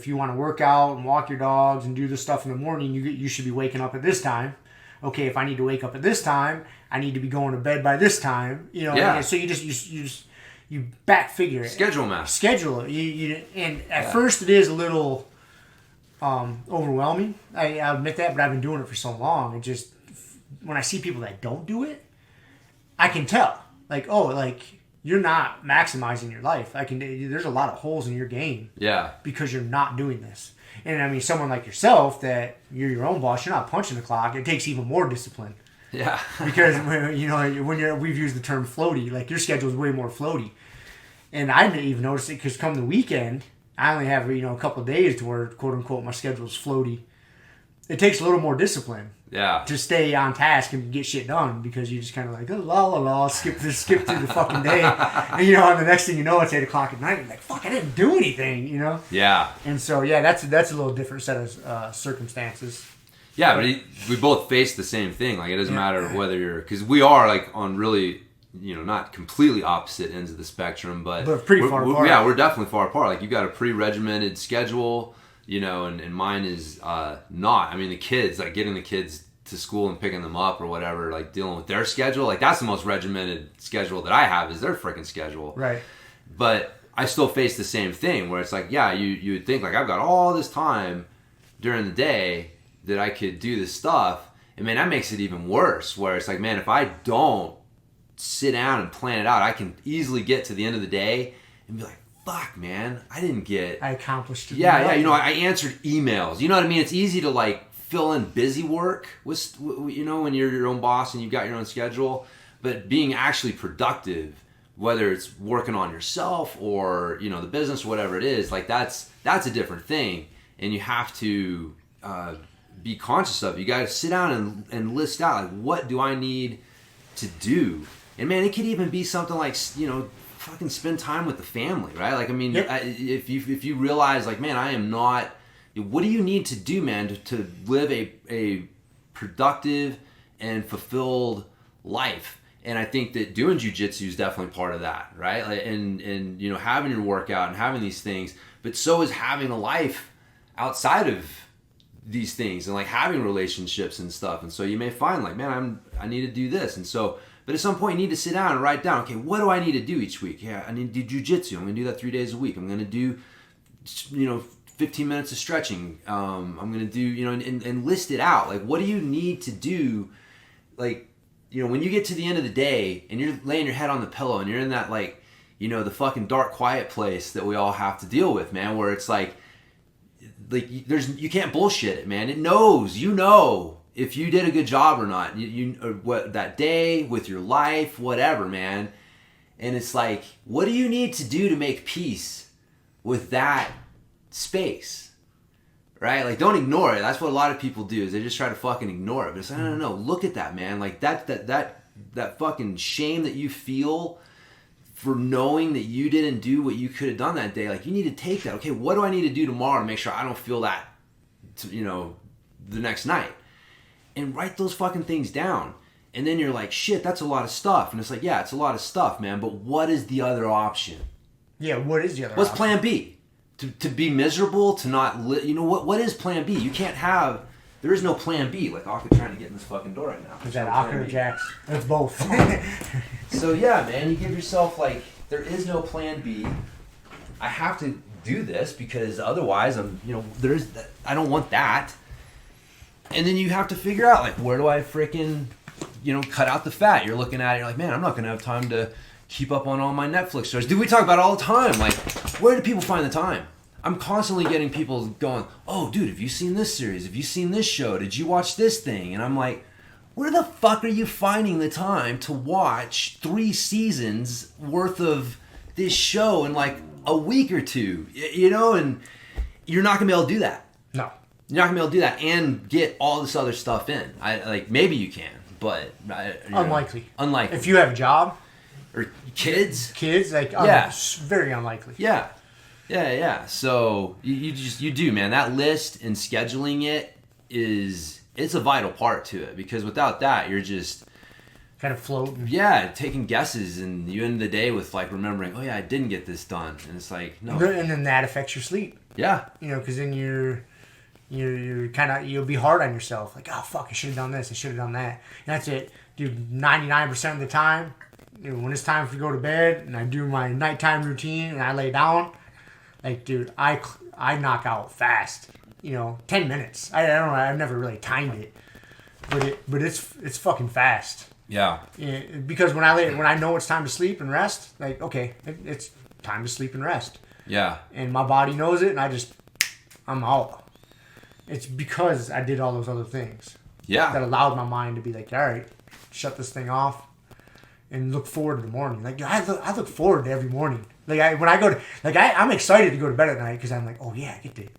to work out and walk your dogs and do this stuff in the morning, you should be waking up at this time. Okay, if I need to wake up at this time, I need to be going to bed by this time. You know, Yeah. so you back figure it. Schedule it. And at first it is a little overwhelming. I admit that, but I've been doing it for so long. It just, when I see people that don't do it, I can tell. Like, oh, like, you're not maximizing your life. There's a lot of holes in your game. Yeah. Because you're not doing this. And I mean, someone like yourself, that you're your own boss, you're not punching the clock. It takes even more discipline. Yeah. Because, you know, we've used the term floaty. Like, your schedule is way more floaty. And I didn't even notice it because come the weekend, I only have, you know, a couple of days to where, quote unquote, my schedule is floaty. It takes a little more discipline. Yeah. To stay on task and get shit done, because you just kind of like, oh, la la la, skip through the fucking day. And, you know, and the next thing you know, it's 8 o'clock at night. You're like, fuck, I didn't do anything, you know? Yeah. And so, yeah, that's a little different set of circumstances. Yeah, but we both face the same thing. Like, it doesn't matter whether you're, because we are like on really, you know, not completely opposite ends of the spectrum, but pretty far apart. Yeah, we're definitely far apart. Like, you got a pre-regimented schedule, you know, and mine is not. I mean, the kids, like getting the kids to school and picking them up or whatever, like dealing with their schedule, like that's the most regimented schedule that I have, is their freaking schedule. Right. But I still face the same thing where it's like, yeah, you would think like I've got all this time during the day that I could do this stuff, and man, that makes it even worse, where it's like, man, if I don't sit down and plan it out, I can easily get to the end of the day and be like, fuck, man, I accomplished it. Yeah, you know, I answered emails. You know what I mean? It's easy to like fill in busy work with, you know, when you're your own boss and you've got your own schedule, but being actually productive, whether it's working on yourself or, you know, the business or whatever it is, like that's a different thing, and you have to be conscious of it. You got to sit down and list out, like, what do I need to do? And man, it could even be something like, you know, fucking spend time with the family, right? Like, I mean, if you realize, like, man, I am not, what do you need to do, man, to live a productive and fulfilled life? And I think that doing jiu-jitsu is definitely part of that, right? Like, and you know, having your workout and having these things, but so is having a life outside of these things, and like having relationships and stuff. And so you may find like, man, I need to do this, and so, but at some point you need to sit down and write down, okay, what do I need to do each week? Yeah, I need to do jiu-jitsu. I'm gonna do that 3 days a week. I'm gonna do, you know, 15 minutes of stretching. I'm gonna do, you know, and list it out. Like, what do you need to do? Like, you know, when you get to the end of the day and you're laying your head on the pillow and you're in that, like, you know, the fucking dark, quiet place that we all have to deal with, man, where it's like you can't bullshit it, man. It knows, you know, if you did a good job or not, or what that day with your life, whatever, man. And it's like, what do you need to do to make peace with that space? Right? Like, don't ignore it. That's what a lot of people do, is they just try to fucking ignore it. But it's like, no, look at that, man. Like, that fucking shame that you feel for knowing that you didn't do what you could have done that day. Like, you need to take that. Okay, what do I need to do tomorrow to make sure I don't feel that, you know, the next night? And write those fucking things down. And then you're like, shit, that's a lot of stuff. And it's like, yeah, it's a lot of stuff, man. But what is the other option? Yeah, what is the other What's option? plan B? To be miserable, to not you know, what is plan B? You can't have, there is no plan B. Like, Aka trying to get in this fucking door right now. Is that Aka or Jax? That's both. So yeah, man, you give yourself, like, there is no plan B. I have to do this because otherwise I'm, you know, I don't want that. And then you have to figure out, like, where do I freaking, you know, cut out the fat? You're looking at it, you're like, man, I'm not going to have time to keep up on all my Netflix shows. Dude, we talk about it all the time. Like, where do people find the time? I'm constantly getting people going, oh, dude, have you seen this series? Have you seen this show? Did you watch this thing? And I'm like, where the fuck are you finding the time to watch 3 seasons worth of this show in like a week or two? You know, and you're not going to be able to do that. No. you're not gonna be able to do that and get all this other stuff in. Maybe you can, but Unlikely. Unlikely. If you have a job or kids, very unlikely. Yeah. So you do, man. That list and scheduling it's a vital part to it, because without that, you're just kind of floating. Yeah, taking guesses, and you end the day with like remembering, oh yeah, I didn't get this done, and it's like no. And then that affects your sleep. Yeah. Because then you're kind of, you'll be hard on yourself. Like, oh fuck, I should have done this, I should have done that. And that's it, dude. 99% of the time, when it's time to go to bed and I do my nighttime routine and I lay down, like, dude, I knock out fast. 10 minutes. I don't know. I've never really timed it, but it's fucking fast. Yeah. Because when I know it's time to sleep and rest, like, okay, it's time to sleep and rest. Yeah. And my body knows it, and I'm out. It's because I did all those other things. Yeah. That allowed my mind to be like, all right, shut this thing off and look forward to the morning. Like, I look forward to every morning. Like, I'm excited to go to bed at night, because I'm like, oh yeah, I get to.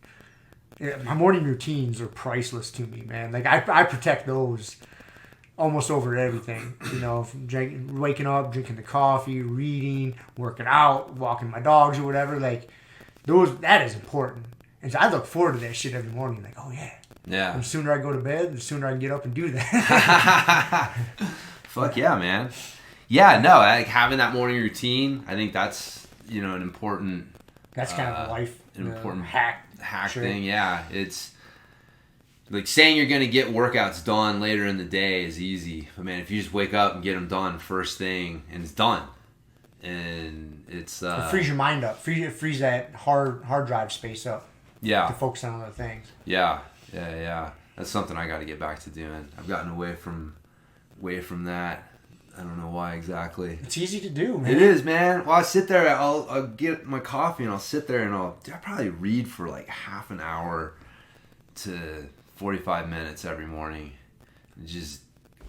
Yeah, my morning routines are priceless to me, man. Like, I protect those almost over everything. Waking up, drinking the coffee, reading, working out, walking my dogs or whatever. Like, that is important. And so I look forward to that shit every morning. Like, oh yeah. Yeah. And the sooner I go to bed, the sooner I can get up and do that. Fuck yeah, man. Yeah, no, like having that morning routine, I think that's, an important. That's kind of life. An important hack sure. thing. Yeah, it's like saying you're gonna get workouts done later in the day is easy, but man, if you just wake up and get them done first thing, and it's done, and it's it frees your mind up, frees that hard drive space up. Yeah. To focus on other things. Yeah. That's something I got to get back to doing. I've gotten away from that. I don't know why exactly. It's easy to do, man. It is, man. Well, I sit there, I'll get my coffee and I'll sit there and I'll probably read for like half an hour to 45 minutes every morning. Just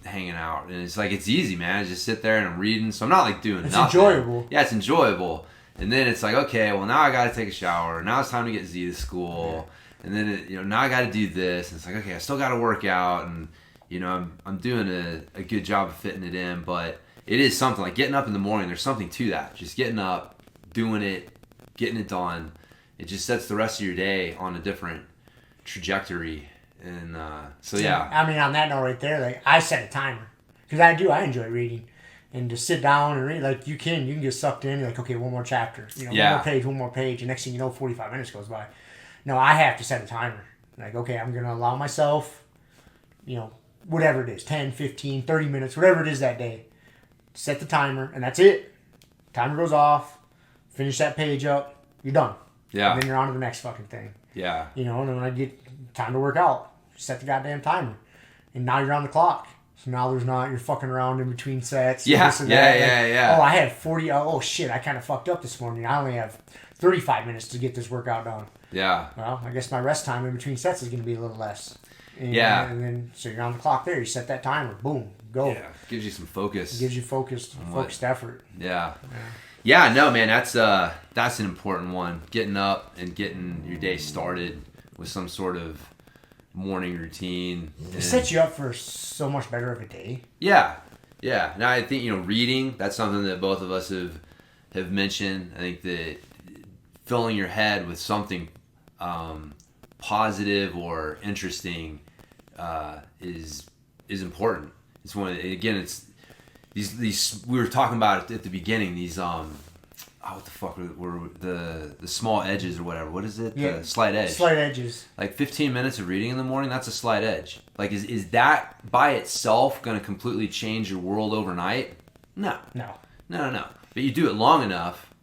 hanging out. And it's like, it's easy, man. I just sit there and I'm reading. So I'm not like doing nothing. It's enjoyable. Yeah, it's enjoyable. And then it's like, okay, well now I got to take a shower. Now it's time to get Z to school. Yeah. And then, now I got to do this. And it's like, okay, I still got to work out. And, I'm doing a good job of fitting it in, but it is something like getting up in the morning. There's something to that. Just getting up, doing it, getting it done. It just sets the rest of your day on a different trajectory. And so, yeah. I mean, on that note right there, like, I set a timer, because I enjoy reading. And to sit down and read, like, you can get sucked in. You're like, okay, one more chapter, one more page. And next thing you know, 45 minutes goes by. No, I have to set a timer. Like, okay, I'm going to allow myself, whatever it is, 10, 15, 30 minutes, whatever it is that day. Set the timer, and that's it. Timer goes off. Finish that page up. You're done. Yeah. And then you're on to the next fucking thing. Yeah. And then when I get time to work out, set the goddamn timer. And now you're on the clock. So now you're fucking around in between sets. Yeah. This and that. Yeah. Oh, I had 40. Oh, shit, I kind of fucked up this morning. I only have 35 minutes to get this workout done. Yeah. Well, I guess my rest time in between sets is going to be a little less. And then, so you're on the clock there. You set that timer. Boom. Go. Yeah. Gives you some focus. It gives you focused effort. Yeah. Yeah, no, man, that's an important one. Getting up and getting your day started with some sort of morning routine. It sets you up for so much better of a day. Yeah. Now I think reading, that's something that both of us have mentioned. I think that filling your head with something positive or interesting is important. It's it's these we were talking about it at the beginning. These what the fuck were the small edges or whatever? What is it? Yeah. The slight edge. Slight edges. Like 15 minutes of reading in the morning, that's a slight edge. Like, is that by itself going to completely change your world overnight? No. But you do it long enough,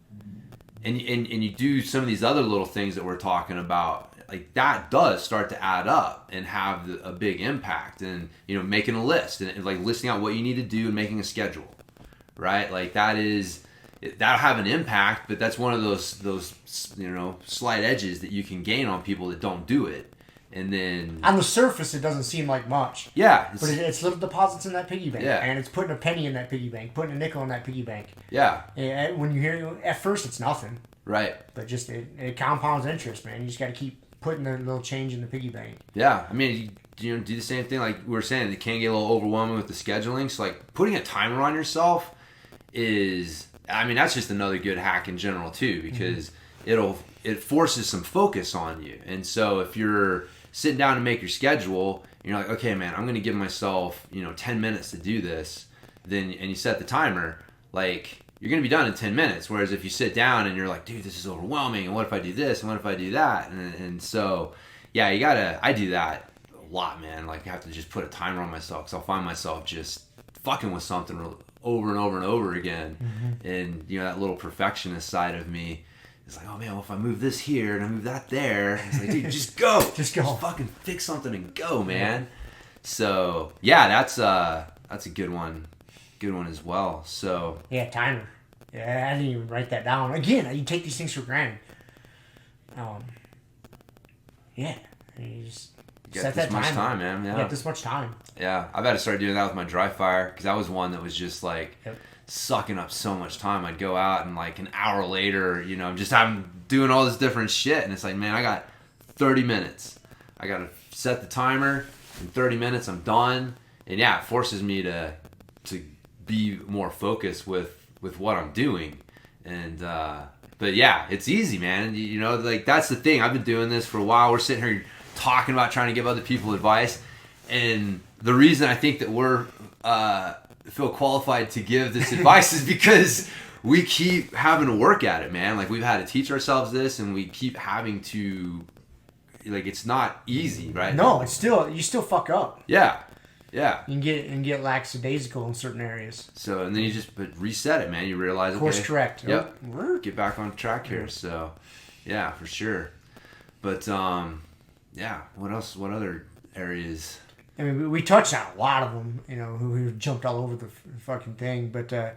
and you do some of these other little things that we're talking about. Like, that does start to add up and have a big impact. And making a list and like listing out what you need to do and making a schedule, right? Like, that'll have an impact, but that's one of those slight edges that you can gain on people that don't do it. And then on the surface, it doesn't seem like much. Yeah, but it's little deposits in that piggy bank. Yeah, and it's putting a penny in that piggy bank, putting a nickel in that piggy bank. Yeah. And when you hear at first, it's nothing. Right. But just it compounds interest, man. You just got to keep putting a little change in the piggy bank. Yeah, I mean, you do the same thing like we were saying. It can get a little overwhelming with the scheduling. So like putting a timer on yourself is, I mean, that's just another good hack in general too, because it forces some focus on you. And so if you're sitting down to make your schedule, you're like, okay, man, I'm going to give myself 10 minutes to do this. And you set the timer, like you're going to be done in 10 minutes. Whereas if you sit down and you're like, dude, this is overwhelming. And what if I do this? And what if I do that? And so, yeah, I do that a lot, man. Like I have to just put a timer on myself because I'll find myself just fucking with something over and over and over again. And, that little perfectionist side of me is like, oh man, well, if I move this here and I move that there, it's like, dude, just go. Just go. Just fucking fix something and go, man. So, yeah, that's a good one. Good one as well. So yeah, timer. Yeah, I didn't even write that down. Again, you take these things for granted. Yeah, you just get set this that much timer. time, man. You Yeah. get this much time. Yeah, I've had to start doing that with my dry fire because that was one that was just like sucking up so much time. I'd go out and like an hour later, I'm doing all this different shit, and it's like, man, I got 30 minutes. I got to set the timer. In 30 minutes, I'm done. And yeah, it forces me to be more focused with what I'm doing. And but yeah, it's easy, man. Like that's the thing. I've been doing this for a while. We're sitting here talking about trying to give other people advice, and the reason I think that we're feel qualified to give this advice is because we keep having to work at it, man. Like we've had to teach ourselves this, and we keep having to, like, it's not easy, right? No, you still fuck up. Yeah. You can get lackadaisical in certain areas. So, and then you just reset it, man. You realize, Course okay, correct. Yep. Get back on track here. So, yeah, for sure. But, yeah, what else? What other areas? I mean, we touched on a lot of them, who jumped all over the fucking thing. But,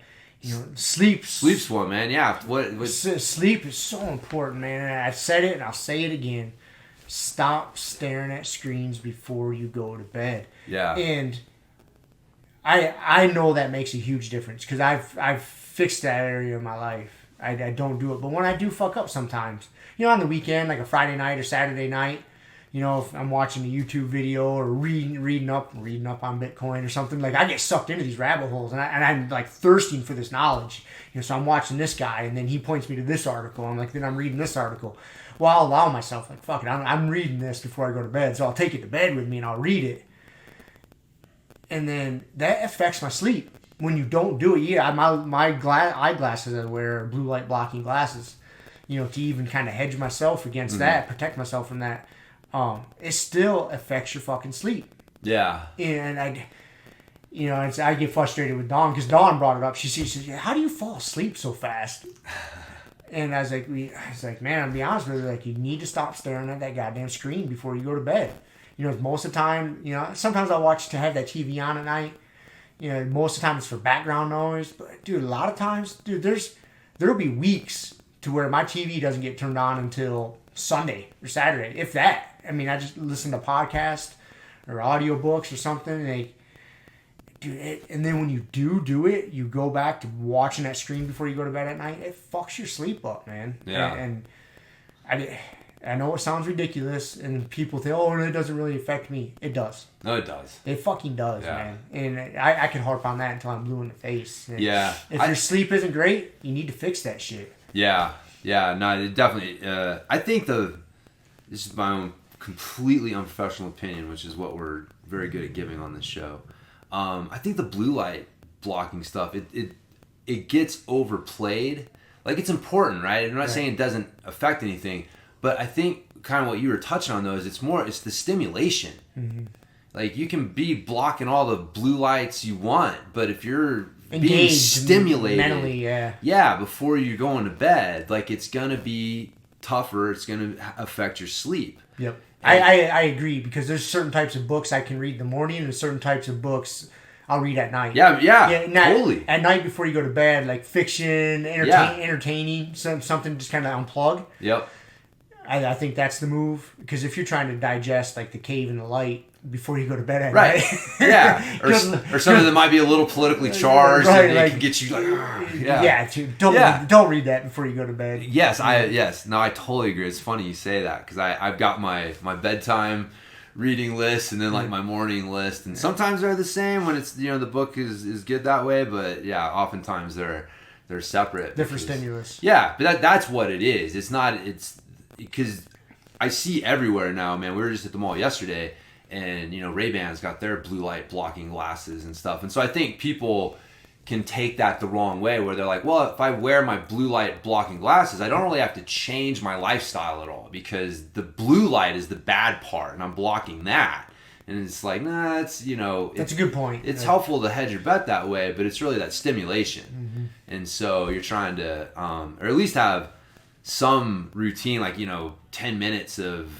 sleep. Sleep's one, man. Yeah. What? Sleep is so important, man. And I've said it and I'll say it again. Stop staring at screens before you go to bed. Yeah. And I know that makes a huge difference because I've fixed that area of my life. I don't do it, but when I do fuck up sometimes, on the weekend, like a Friday night or Saturday night, if I'm watching a YouTube video or reading up on Bitcoin or something, like I get sucked into these rabbit holes and I'm like thirsting for this knowledge. So I'm watching this guy and then he points me to this article. I'm like, then I'm reading this article. Well, I'll allow myself, like, fuck it, I'm reading this before I go to bed, so I'll take it to bed with me and I'll read it. And then that affects my sleep. When you don't do it, yeah, my eyeglasses I wear are blue light blocking glasses, to even kind of hedge myself against that, protect myself from that. It still affects your fucking sleep. Yeah. And I get frustrated with Dawn because Dawn brought it up. She says, how do you fall asleep so fast? And I was like, man, I'll be honest with you, like, you need to stop staring at that goddamn screen before you go to bed. Most of the time, sometimes I watch to have that TV on at night. Most of the time it's for background noise. But, dude, a lot of times, dude, there'll be weeks to where my TV doesn't get turned on until Sunday or Saturday, if that. I mean, I just listen to podcasts or audiobooks or something, and then when you do it, you go back to watching that screen before you go to bed at night. It fucks your sleep up, man. Yeah. And I know it sounds ridiculous, and people think, oh, it doesn't really affect me. It does. No, it does. It fucking does, man. And I can harp on that until I'm blue in the face. And yeah. If your sleep isn't great, you need to fix that shit. Yeah. Yeah. No, it definitely. I think this is my own completely unprofessional opinion, which is what we're very good at giving on this show. I think the blue light blocking stuff, it gets overplayed. Like, it's important, right? I'm not saying it doesn't affect anything, but I think kind of what you were touching on, though, is it's the stimulation. Mm-hmm. Like, you can be blocking all the blue lights you want, but if you're engaged, being stimulated mentally, before you're going to bed, like, it's gonna be tougher. It's gonna affect your sleep. Yep. I agree, because there's certain types of books I can read in the morning and certain types of books I'll read at night. Totally. At night before you go to bed, like fiction, entertaining, something just kind of unplug. Yep. I think that's the move, because if you're trying to digest like The Cave in the Light before you go to bed at Right. night. Yeah. Or something that might be a little politically charged Right, and it like- can get you like, Don't read that before you go to bed. Yes, no, I totally agree. It's funny you say that because I've got my bedtime reading list and then like my morning list, and sometimes they're the same when it's the book is good that way, but yeah, oftentimes they're separate. Different stimulus. Yeah, but that's what it is. It's because I see everywhere now, man. We were just at the mall yesterday, and Ray-Ban's got their blue light blocking glasses and stuff, and so I think people can take that the wrong way where they're like, well, if I wear my blue light blocking glasses, I don't really have to change my lifestyle at all because the blue light is the bad part and I'm blocking that. And it's like, nah, that's a good point. It's helpful to hedge your bet that way, but it's really that stimulation. And so you're trying to, or at least have some routine, like, 10 minutes of,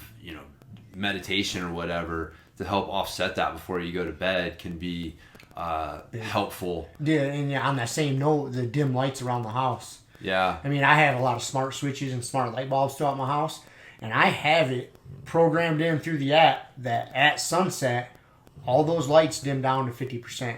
meditation or whatever to help offset that before you go to bed can be helpful. Yeah, and on that same note, the dim lights around the house. Yeah. I mean, I have a lot of smart switches and smart light bulbs throughout my house, and I have it programmed in through the app that at sunset, all those lights dim down to 50%.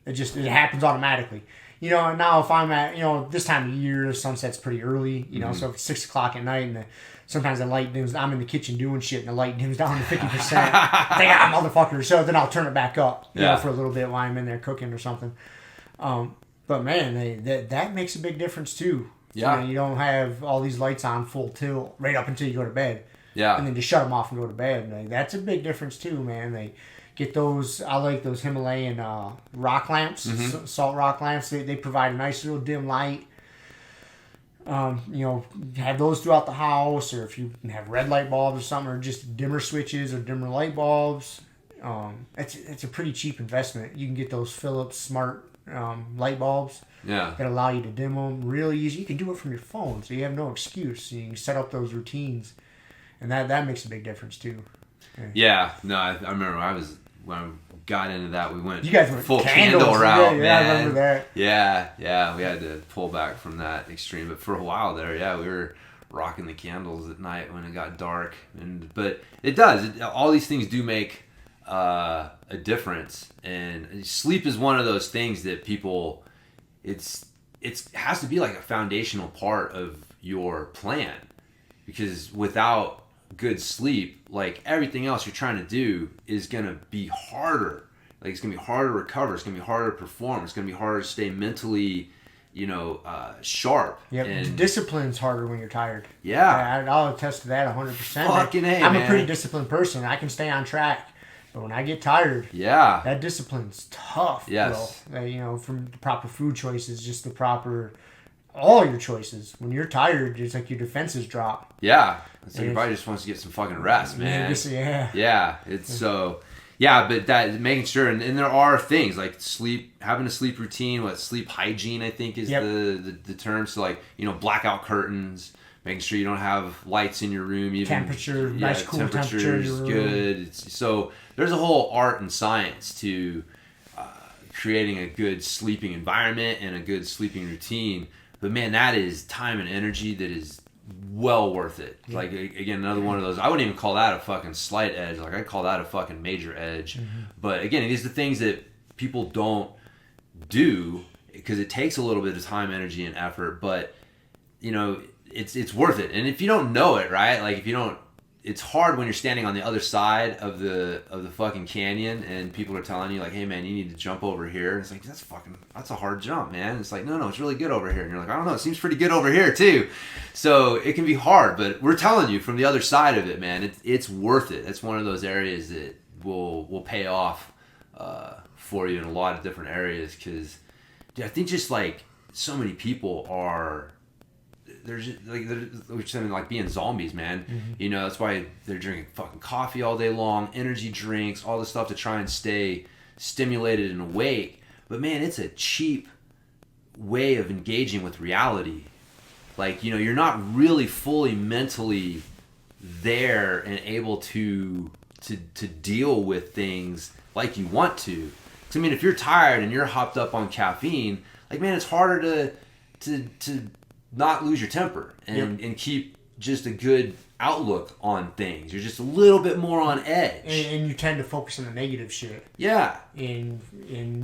It happens automatically. And now if I'm at, this time of year, sunset's pretty early, so if it's 6 o'clock at night and sometimes the light dims, I'm in the kitchen doing shit and the light dims down to 50%. Motherfucker. So then I'll turn it back up, for a little bit while I'm in there cooking or something. But man, that makes a big difference too. Yeah. You don't have all these lights on full tilt right up until you go to bed. Yeah. And then just shut them off and go to bed. Like, that's a big difference too, man. They get those. I like those Himalayan rock lamps, salt rock lamps. They provide a nice little dim light. Have those throughout the house, or if you have red light bulbs or something, or just dimmer switches or dimmer light bulbs. It's a pretty cheap investment. You can get those Philips smart light bulbs. Yeah. That allow you to dim them really easy. You can do it from your phone, so you have no excuse. You can set up those routines, and that makes a big difference too. Yeah. No, I remember when I got into that, we went You guys went full candles, candle route, yeah, man. I remember that. Yeah, we had to pull back from that extreme, but for a while there, yeah, we were rocking the candles at night when it got dark, but it does. All these things do make a difference, and sleep is one of those things that people, it has to be like a foundational part of your plan, because without good sleep, like everything else you're trying to do is gonna be harder. Like it's gonna be harder to recover. It's gonna be harder to perform. It's gonna be harder to stay mentally, sharp. Yeah, and discipline's harder when you're tired. Yeah. I'll attest to that 100%. Fucking A, I'm man. a pretty disciplined person. I can stay on track, but when I get tired, yeah, that discipline's tough. Yes. Bro. From the proper food choices, just the proper, all your choices. When you're tired, it's like your defenses drop. yeah. So your body just wants to get some fucking rest, man. Yeah. It's so. Yeah, but that making sure, and there are things like sleep, having a sleep routine. Sleep hygiene, I think, is the term. So like blackout curtains, making sure you don't have lights in your room. Even Temperature, nice cool temperature in your room. Good. So there's a whole art and science to creating a good sleeping environment and a good sleeping routine. But man, that is time and energy that is well worth it. Yeah. Like again, another one of those. I wouldn't even call that a fucking slight edge. Like I call that a fucking major edge. Mm-hmm. But again, these are the things that people don't do because it takes a little bit of time, energy, and effort. But it's worth it. And if you don't know it, right? Like if you don't, it's hard when you're standing on the other side of the fucking canyon and people are telling you like, hey man, you need to jump over here. And it's like, that's a hard jump, man. It's like, no, it's really good over here. And you're like, I don't know, it seems pretty good over here too. So it can be hard, but we're telling you from the other side of it, man, it's worth it. It's one of those areas that will pay off for you in a lot of different areas. Cause dude, I think just like so many people are, there's something like being zombies, man. Mm-hmm. That's why they're drinking fucking coffee all day long, energy drinks, all this stuff to try and stay stimulated and awake. But man, it's a cheap way of engaging with reality. Like, you're not really fully mentally there and able to deal with things like you want to. 'Cause, I mean, if you're tired and you're hopped up on caffeine, like man, it's harder to not lose your temper and keep just a good outlook on things. You're just a little bit more on edge. And you tend to focus on the negative shit. Yeah. And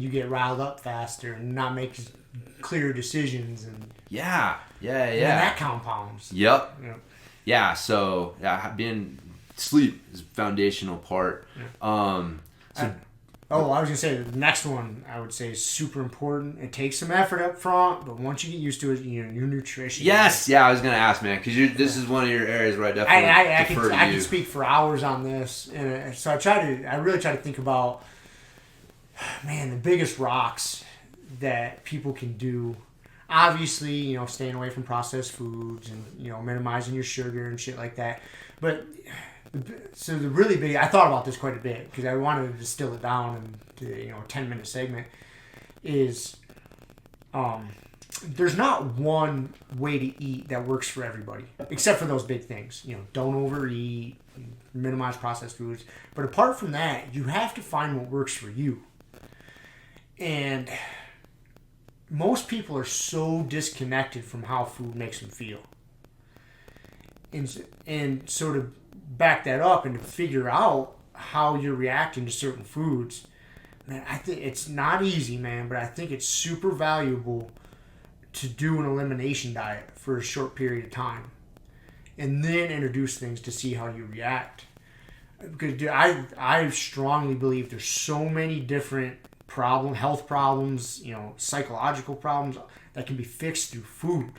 you get riled up faster and not make clear decisions. And Yeah. and that compounds. Yep. Yeah. Yeah. So being sleep is a foundational part. I was gonna say the next one I would say is super important. It takes some effort up front, but once you get used to it, your nutrition. Yes, yeah, I was gonna ask, man, because this is one of your areas where I definitely I can speak for hours on this, and so I really try to think about, man, the biggest rocks that people can do. Obviously, staying away from processed foods and minimizing your sugar and shit like that, but. So the really big, I thought about this quite a bit because I wanted to distill it down into a 10-minute segment. Is there's not one way to eat that works for everybody, except for those big things. Don't overeat, minimize processed foods. But apart from that, you have to find what works for you. And most people are so disconnected from how food makes them feel. And sort of back that up and to figure out how you're reacting to certain foods, man, I think it's not easy, man, but I think it's super valuable to do an elimination diet for a short period of time and then introduce things to see how you react. Because dude, I strongly believe there's so many different health problems, psychological problems that can be fixed through food.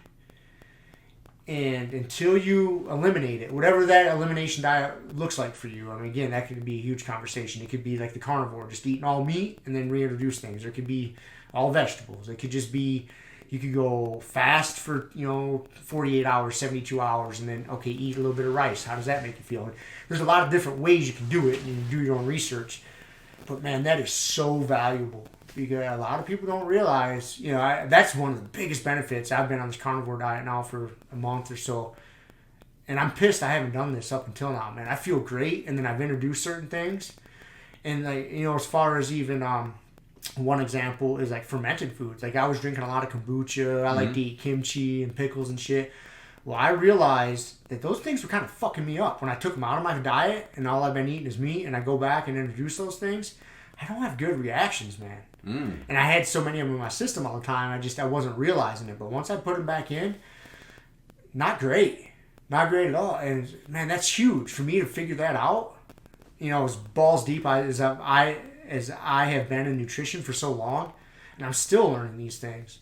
And until you eliminate it, whatever that elimination diet looks like for you, I mean, again, that could be a huge conversation. It could be like the carnivore, just eating all meat and then reintroduce things. Or it could be all vegetables. It could just be, you could go fast for, 48 hours, 72 hours, and then, okay, eat a little bit of rice. How does that make you feel? There's a lot of different ways you can do it, and you can do your own research. But, man, that is so valuable. Because a lot of people don't realize, that's one of the biggest benefits. I've been on this carnivore diet now for a month or so. And I'm pissed I haven't done this up until now, man. I feel great, and then I've introduced certain things. And, as far as even one example is, fermented foods. I was drinking a lot of kombucha. I like to eat kimchi and pickles and shit. Well, I realized that those things were kind of fucking me up. When I took them out of my diet, and all I've been eating is meat, and I go back and introduce those things, I don't have good reactions, man. And I had so many of them in my system all the time, I wasn't realizing it. But once I put them back in, not great. Not great at all. And, man, that's huge. For me to figure that out, as balls deep as I have been in nutrition for so long, and I'm still learning these things.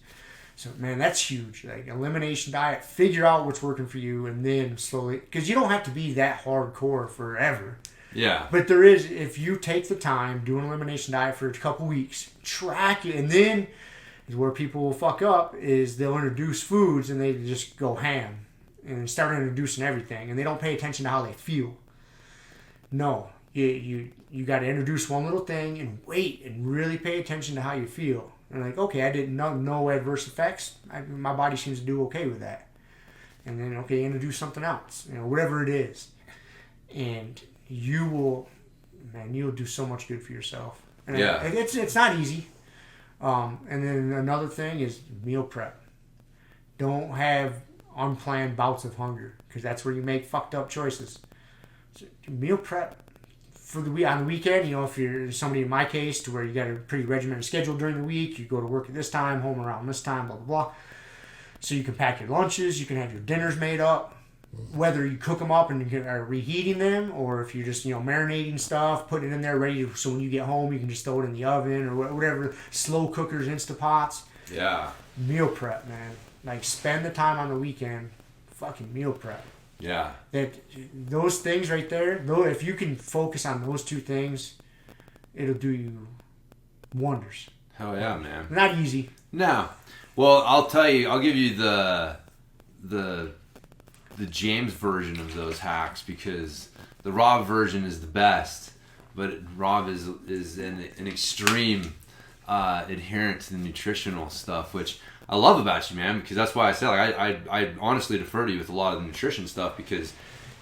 So, man, that's huge. Elimination diet, figure out what's working for you, and then slowly, because you don't have to be that hardcore forever. Yeah. But there is, if you take the time, do an elimination diet for a couple weeks, track it, and then is where people will fuck up, is they'll introduce foods and they just go ham and start introducing everything, and they don't pay attention to how they feel. No, you got to introduce one little thing and wait and really pay attention to how you feel. And okay, I didn't know no adverse effects. My body seems to do okay with that. And then, okay, introduce something else, whatever it is. And you'll do so much good for yourself. And it's not easy. And then another thing is meal prep. Don't have unplanned bouts of hunger, because that's where you make fucked up choices. So meal prep on the weekend. If you're somebody in my case to where you got a pretty regimented schedule during the week, you go to work at this time, home around this time, blah blah blah. So you can pack your lunches, you can have your dinners made up. Whether you cook them up and are reheating them, or if you're just marinating stuff, putting it in there ready so when you get home you can just throw it in the oven or whatever, slow cookers, Instapots. Yeah. Meal prep, man. Spend the time on the weekend, fucking meal prep. Yeah. Those things right there, if you can focus on those two things, it'll do you wonders. Hell yeah, man. Not easy. No. Well, I'll tell you, I'll give you the James version of those hacks, because the Rob version is the best, but Rob is an extreme adherent to the nutritional stuff, which I love about you, man, because that's why I said I honestly defer to you with a lot of the nutrition stuff, because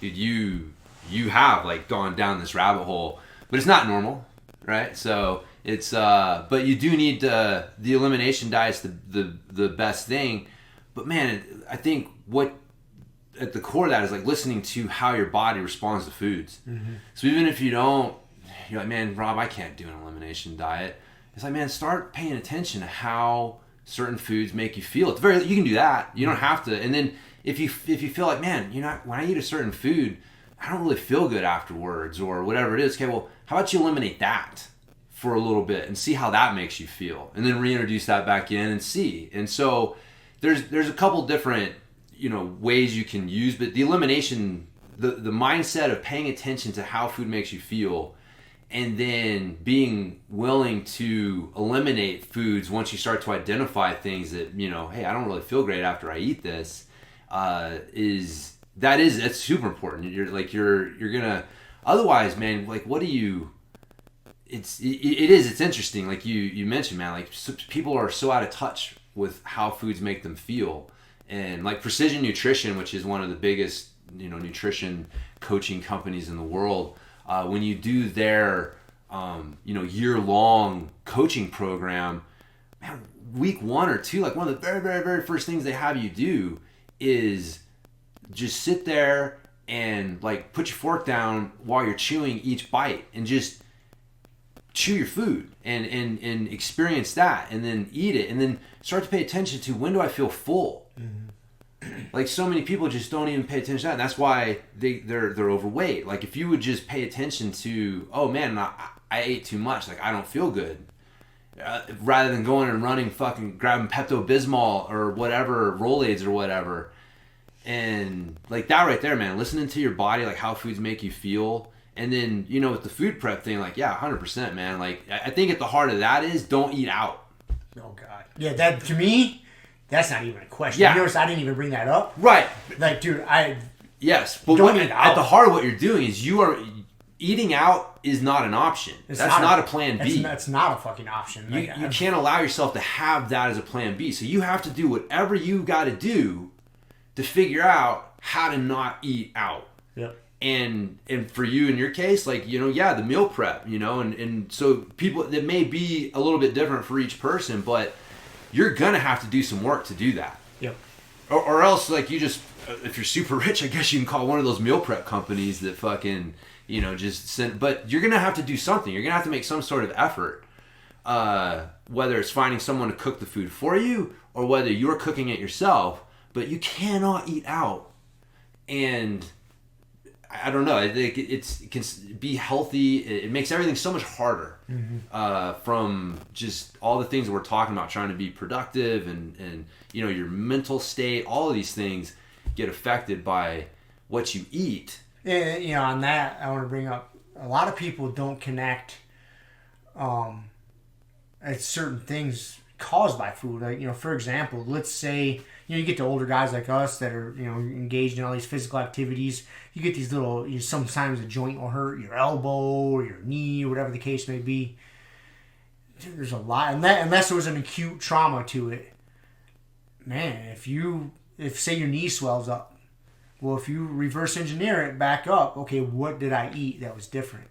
dude, you have gone down this rabbit hole, but it's not normal, right? So it's but you do need the elimination diet's the best thing, but man, I think what at the core of that is like listening to how your body responds to foods. So even if you don't, you're like, man, Rob, I can't do an elimination diet. It's like, man, start paying attention to how certain foods make you feel. You can do that. You don't have to. And then if you feel like, man, when I eat a certain food, I don't really feel good afterwards or whatever it is. Okay, well, how about you eliminate that for a little bit and see how that makes you feel, and then reintroduce that back in and see. And so there's a couple different ways you can use, but the elimination, the mindset of paying attention to how food makes you feel, and then being willing to eliminate foods once you start to identify things that hey, I don't really feel great after I eat this, that's super important. You're gonna, otherwise, man, like, what do you? It's interesting. Like you mentioned, man, like people are so out of touch with how foods make them feel, and like Precision Nutrition, which is one of the biggest nutrition coaching companies in the world. When you do their year-long coaching program, man, week 1 or 2, like one of the very, very, very first things they have you do is just sit there and like put your fork down while you're chewing each bite and just chew your food and experience that, and then eat it, and then start to pay attention to, when do I feel full? Like, so many people just don't even pay attention to that, and that's why they're overweight. Like, if you would just pay attention to, oh man, I ate too much, like I don't feel good, rather than going and running, fucking grabbing Pepto-Bismol or whatever, Rolaids or whatever, and like that right there, man, listening to your body, like how foods make you feel. And then, with the food prep thing, like, yeah, 100%, man. Like, I think at the heart of that is, don't eat out. Oh God, yeah, that, to me, that's not even a question. Yeah. You notice I didn't even bring that up. Right. Like, dude, yes, but don't eat out. At the heart of what you're doing is eating out is not an option. That's not a plan B. That's not a fucking option. You can't allow yourself to have that as a plan B. So you have to do whatever you got to do to figure out how to not eat out. Yep. And for you, in your case, like, the meal prep, and so people, that may be a little bit different for each person, but you're going to have to do some work to do that. Yep. Or else, like, you just, if you're super rich, I guess you can call one of those meal prep companies that fucking, just send, but you're going to have to do something. You're going to have to make some sort of effort, whether it's finding someone to cook the food for you or whether you're cooking it yourself, but you cannot eat out. And I don't know. I think it can be healthy. It makes everything so much harder, from just all the things that we're talking about, trying to be productive and your mental state. All of these things get affected by what you eat. And, on that, I want to bring up, a lot of people don't connect at certain things caused by food. Like, for example, let's say, you get to older guys like us that are, engaged in all these physical activities. You get these little, sometimes a joint will hurt, your elbow or your knee or whatever the case may be. Dude, there's a lot, unless there was an acute trauma to it. Man, if say your knee swells up, well, if you reverse engineer it back up, okay, what did I eat that was different?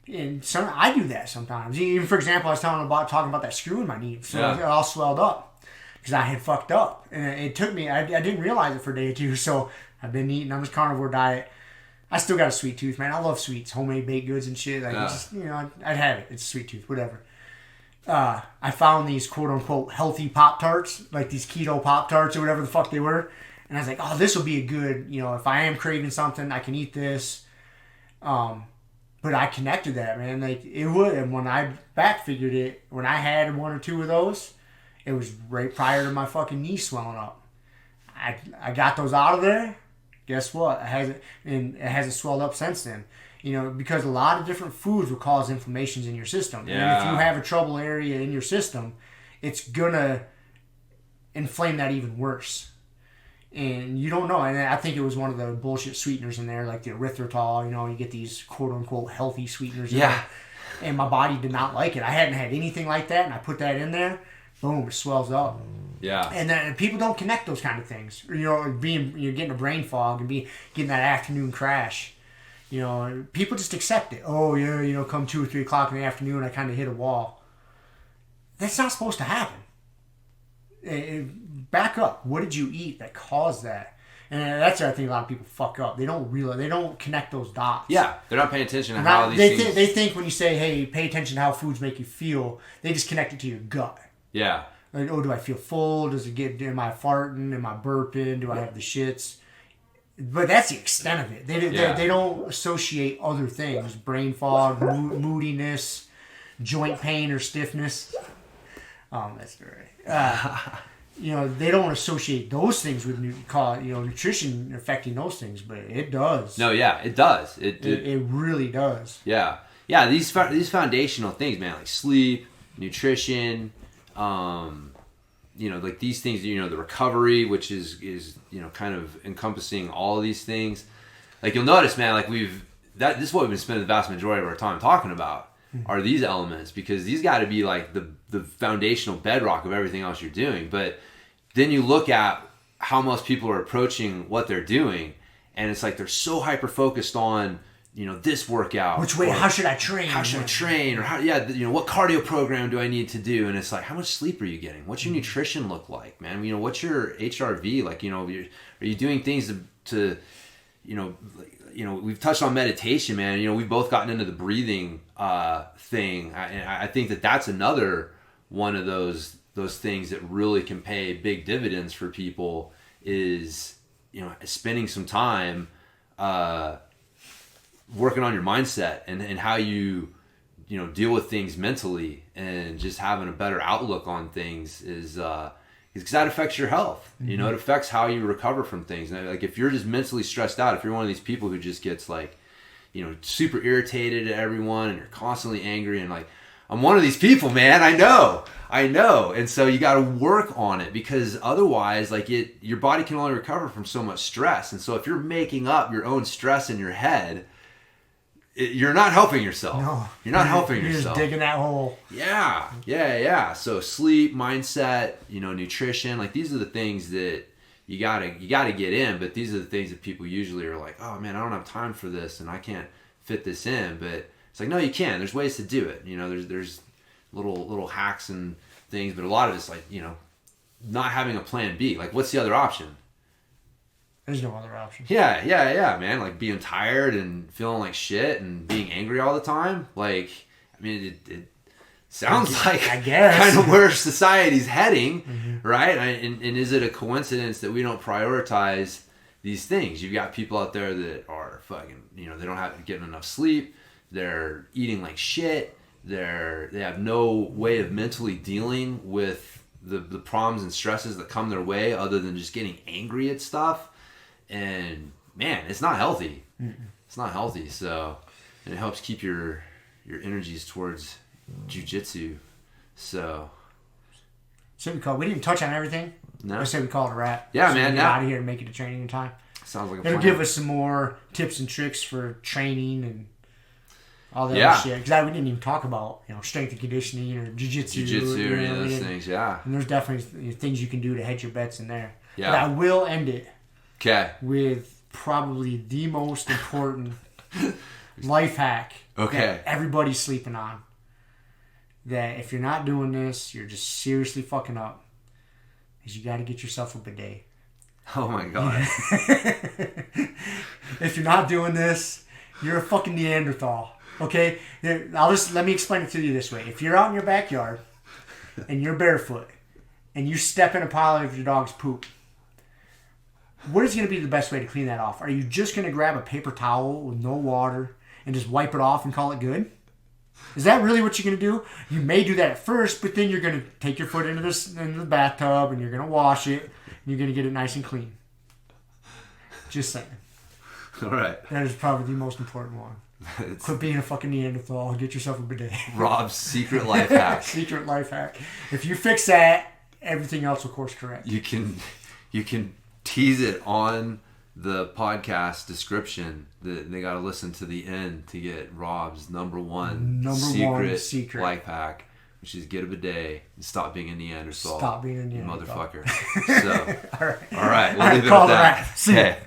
And I do that sometimes. Even, for example, I was talking about that screw in my knee, so it all swelled up because I had fucked up, and it took me. I didn't realize it for a day or two, so I've been eating on this carnivore diet. I still got a sweet tooth, man. I love sweets, homemade baked goods and shit. Like, just, I'd have it. It's a sweet tooth, whatever. I found these quote unquote healthy Pop-Tarts, like these keto Pop-Tarts or whatever the fuck they were, and I was like, oh, this will be a good, if I am craving something, I can eat this. But I connected that, man. Like, it would. And when I back figured it, when I had one or two of those, it was right prior to my fucking knee swelling up. I got those out of there. Guess what? It hasn't swelled up since then. Because a lot of different foods will cause inflammations in your system. Yeah. And if you have a trouble area in your system, it's gonna inflame that even worse. And you don't know. And I think it was one of the bullshit sweeteners in there, like the erythritol. You get these quote-unquote healthy sweeteners in there. And my body did not like it. I hadn't had anything like that, and I put that in there. Boom, it swells up. Yeah. And then people don't connect those kind of things. You're getting a brain fog and getting that afternoon crash. People just accept it. Oh, yeah, come 2 or 3 o'clock in the afternoon, I kind of hit a wall. That's not supposed to happen. Back up. What did you eat that caused that? And that's what I think a lot of people fuck up. They don't realize, they don't connect those dots. Yeah, they're not paying attention to how these things... They think when you say, hey, pay attention to how foods make you feel, they just connect it to your gut. Yeah. Like, oh, do I feel full? Am I farting? Am I burping? Do I have the shits? But that's the extent of it. They don't associate other things. Brain fog, moodiness, joint pain or stiffness. That's right. They don't associate those things with nutrition affecting those things, but it does. No, yeah, it does. It really does. Yeah. Yeah, these foundational things, man, like sleep, nutrition, like these things, the recovery, which is kind of encompassing all of these things. Like, you'll notice, man, like this is what we've been spending the vast majority of our time talking about, are these elements, because these got to be like the foundational bedrock of everything else you're doing. But then you look at how most people are approaching what they're doing, and it's like they're so hyper focused on this workout. Which way? How should I train? How should I train? Or what cardio program do I need to do? And it's like, how much sleep are you getting? What's your nutrition look like, man? What's your HRV? Like, are you doing things to we've touched on meditation, man. We've both gotten into the breathing thing. I think that's another one of those things that really can pay big dividends for people is, spending some time working on your mindset and how you deal with things mentally, and just having a better outlook on things is because that affects your health. It affects how you recover from things. And like, if you're just mentally stressed out, if you're one of these people who just gets like, super irritated at everyone, and you're constantly angry, and like, I'm one of these people, man. I know. And so you got to work on it, because otherwise, like, your body can only recover from so much stress. And so if you're making up your own stress in your head, you're not helping yourself. No. You're not helping yourself. You're just digging that hole. Yeah. So sleep, mindset, nutrition, like, these are the things that you gotta get in. But these are the things that people usually are like, oh man, I don't have time for this, and I can't fit this in. But it's like, no, you can. There's ways to do it. There's little hacks and things, but a lot of it's like, not having a plan B. Like, what's the other option? There's no other option. Yeah, man. Like, being tired and feeling like shit and being angry all the time. Like, I mean, it sounds like, I guess, kind of where society's heading, right? And is it a coincidence that we don't prioritize these things? You've got people out there that are fucking, they don't have getting enough sleep. They're eating like shit. They have no way of mentally dealing with the problems and stresses that come their way, other than just getting angry at stuff. And man, it's not healthy. It's not healthy. So, and it helps keep your energies towards jiu-jitsu. So we didn't even touch on everything. No. I said we call it a wrap. Yeah, so man. We get out of here and make it a training time. Sounds like a It'll plan. give us some more tips and tricks for training and all that other shit. Because we didn't even talk about strength and conditioning or jiu-jitsu or any of those things. Yeah. And there's definitely things you can do to hedge your bets in there. Yeah. But I will end it. Okay. With probably the most important life hack that everybody's sleeping on. That if you're not doing this, you're just seriously fucking up. Is you got to get yourself a bidet. Oh my god. If you're not doing this, you're a fucking Neanderthal. Okay? Let me explain it to you this way. If you're out in your backyard and you're barefoot and you step in a pile of your dog's poop, what is going to be the best way to clean that off? Are you just going to grab a paper towel with no water and just wipe it off and call it good? Is that really what you're going to do? You may do that at first, but then you're going to take your foot into the bathtub and you're going to wash it and you're going to get it nice and clean. Just saying. All right. That is probably the most important one. Quit being a fucking Neanderthal. Get yourself a bidet. Rob's secret life hack. Secret life hack. If you fix that, everything else will course correct. You can tease it on the podcast description that they got to listen to the end to get Rob's number one secret life hack, which is get a bidet and stop being a Neanderthal. Stop being a Neanderthal. Motherfucker. So, all right. We'll leave it at that. Okay.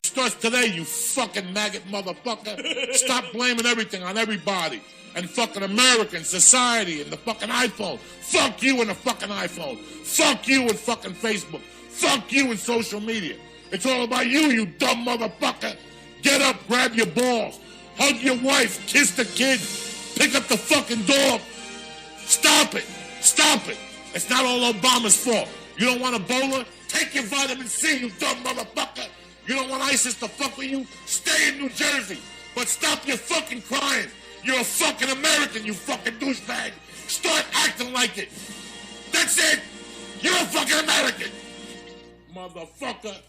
Starts today, you fucking maggot motherfucker. Stop blaming everything on everybody. And fucking American society and the fucking iPhone. Fuck you and the fucking iPhone. Fuck you and fucking Facebook. Fuck you and social media. It's all about you, you dumb motherfucker. Get up, grab your balls, hug your wife, kiss the kid, pick up the fucking dog. Stop it. Stop it. It's not all Obama's fault. You don't want Ebola? Take your vitamin C, you dumb motherfucker. You don't want ISIS to fuck with you? Stay in New Jersey. But stop your fucking crying. You're a fucking American, you fucking douchebag. Start acting like it. That's it. You're a fucking American. Motherfucker.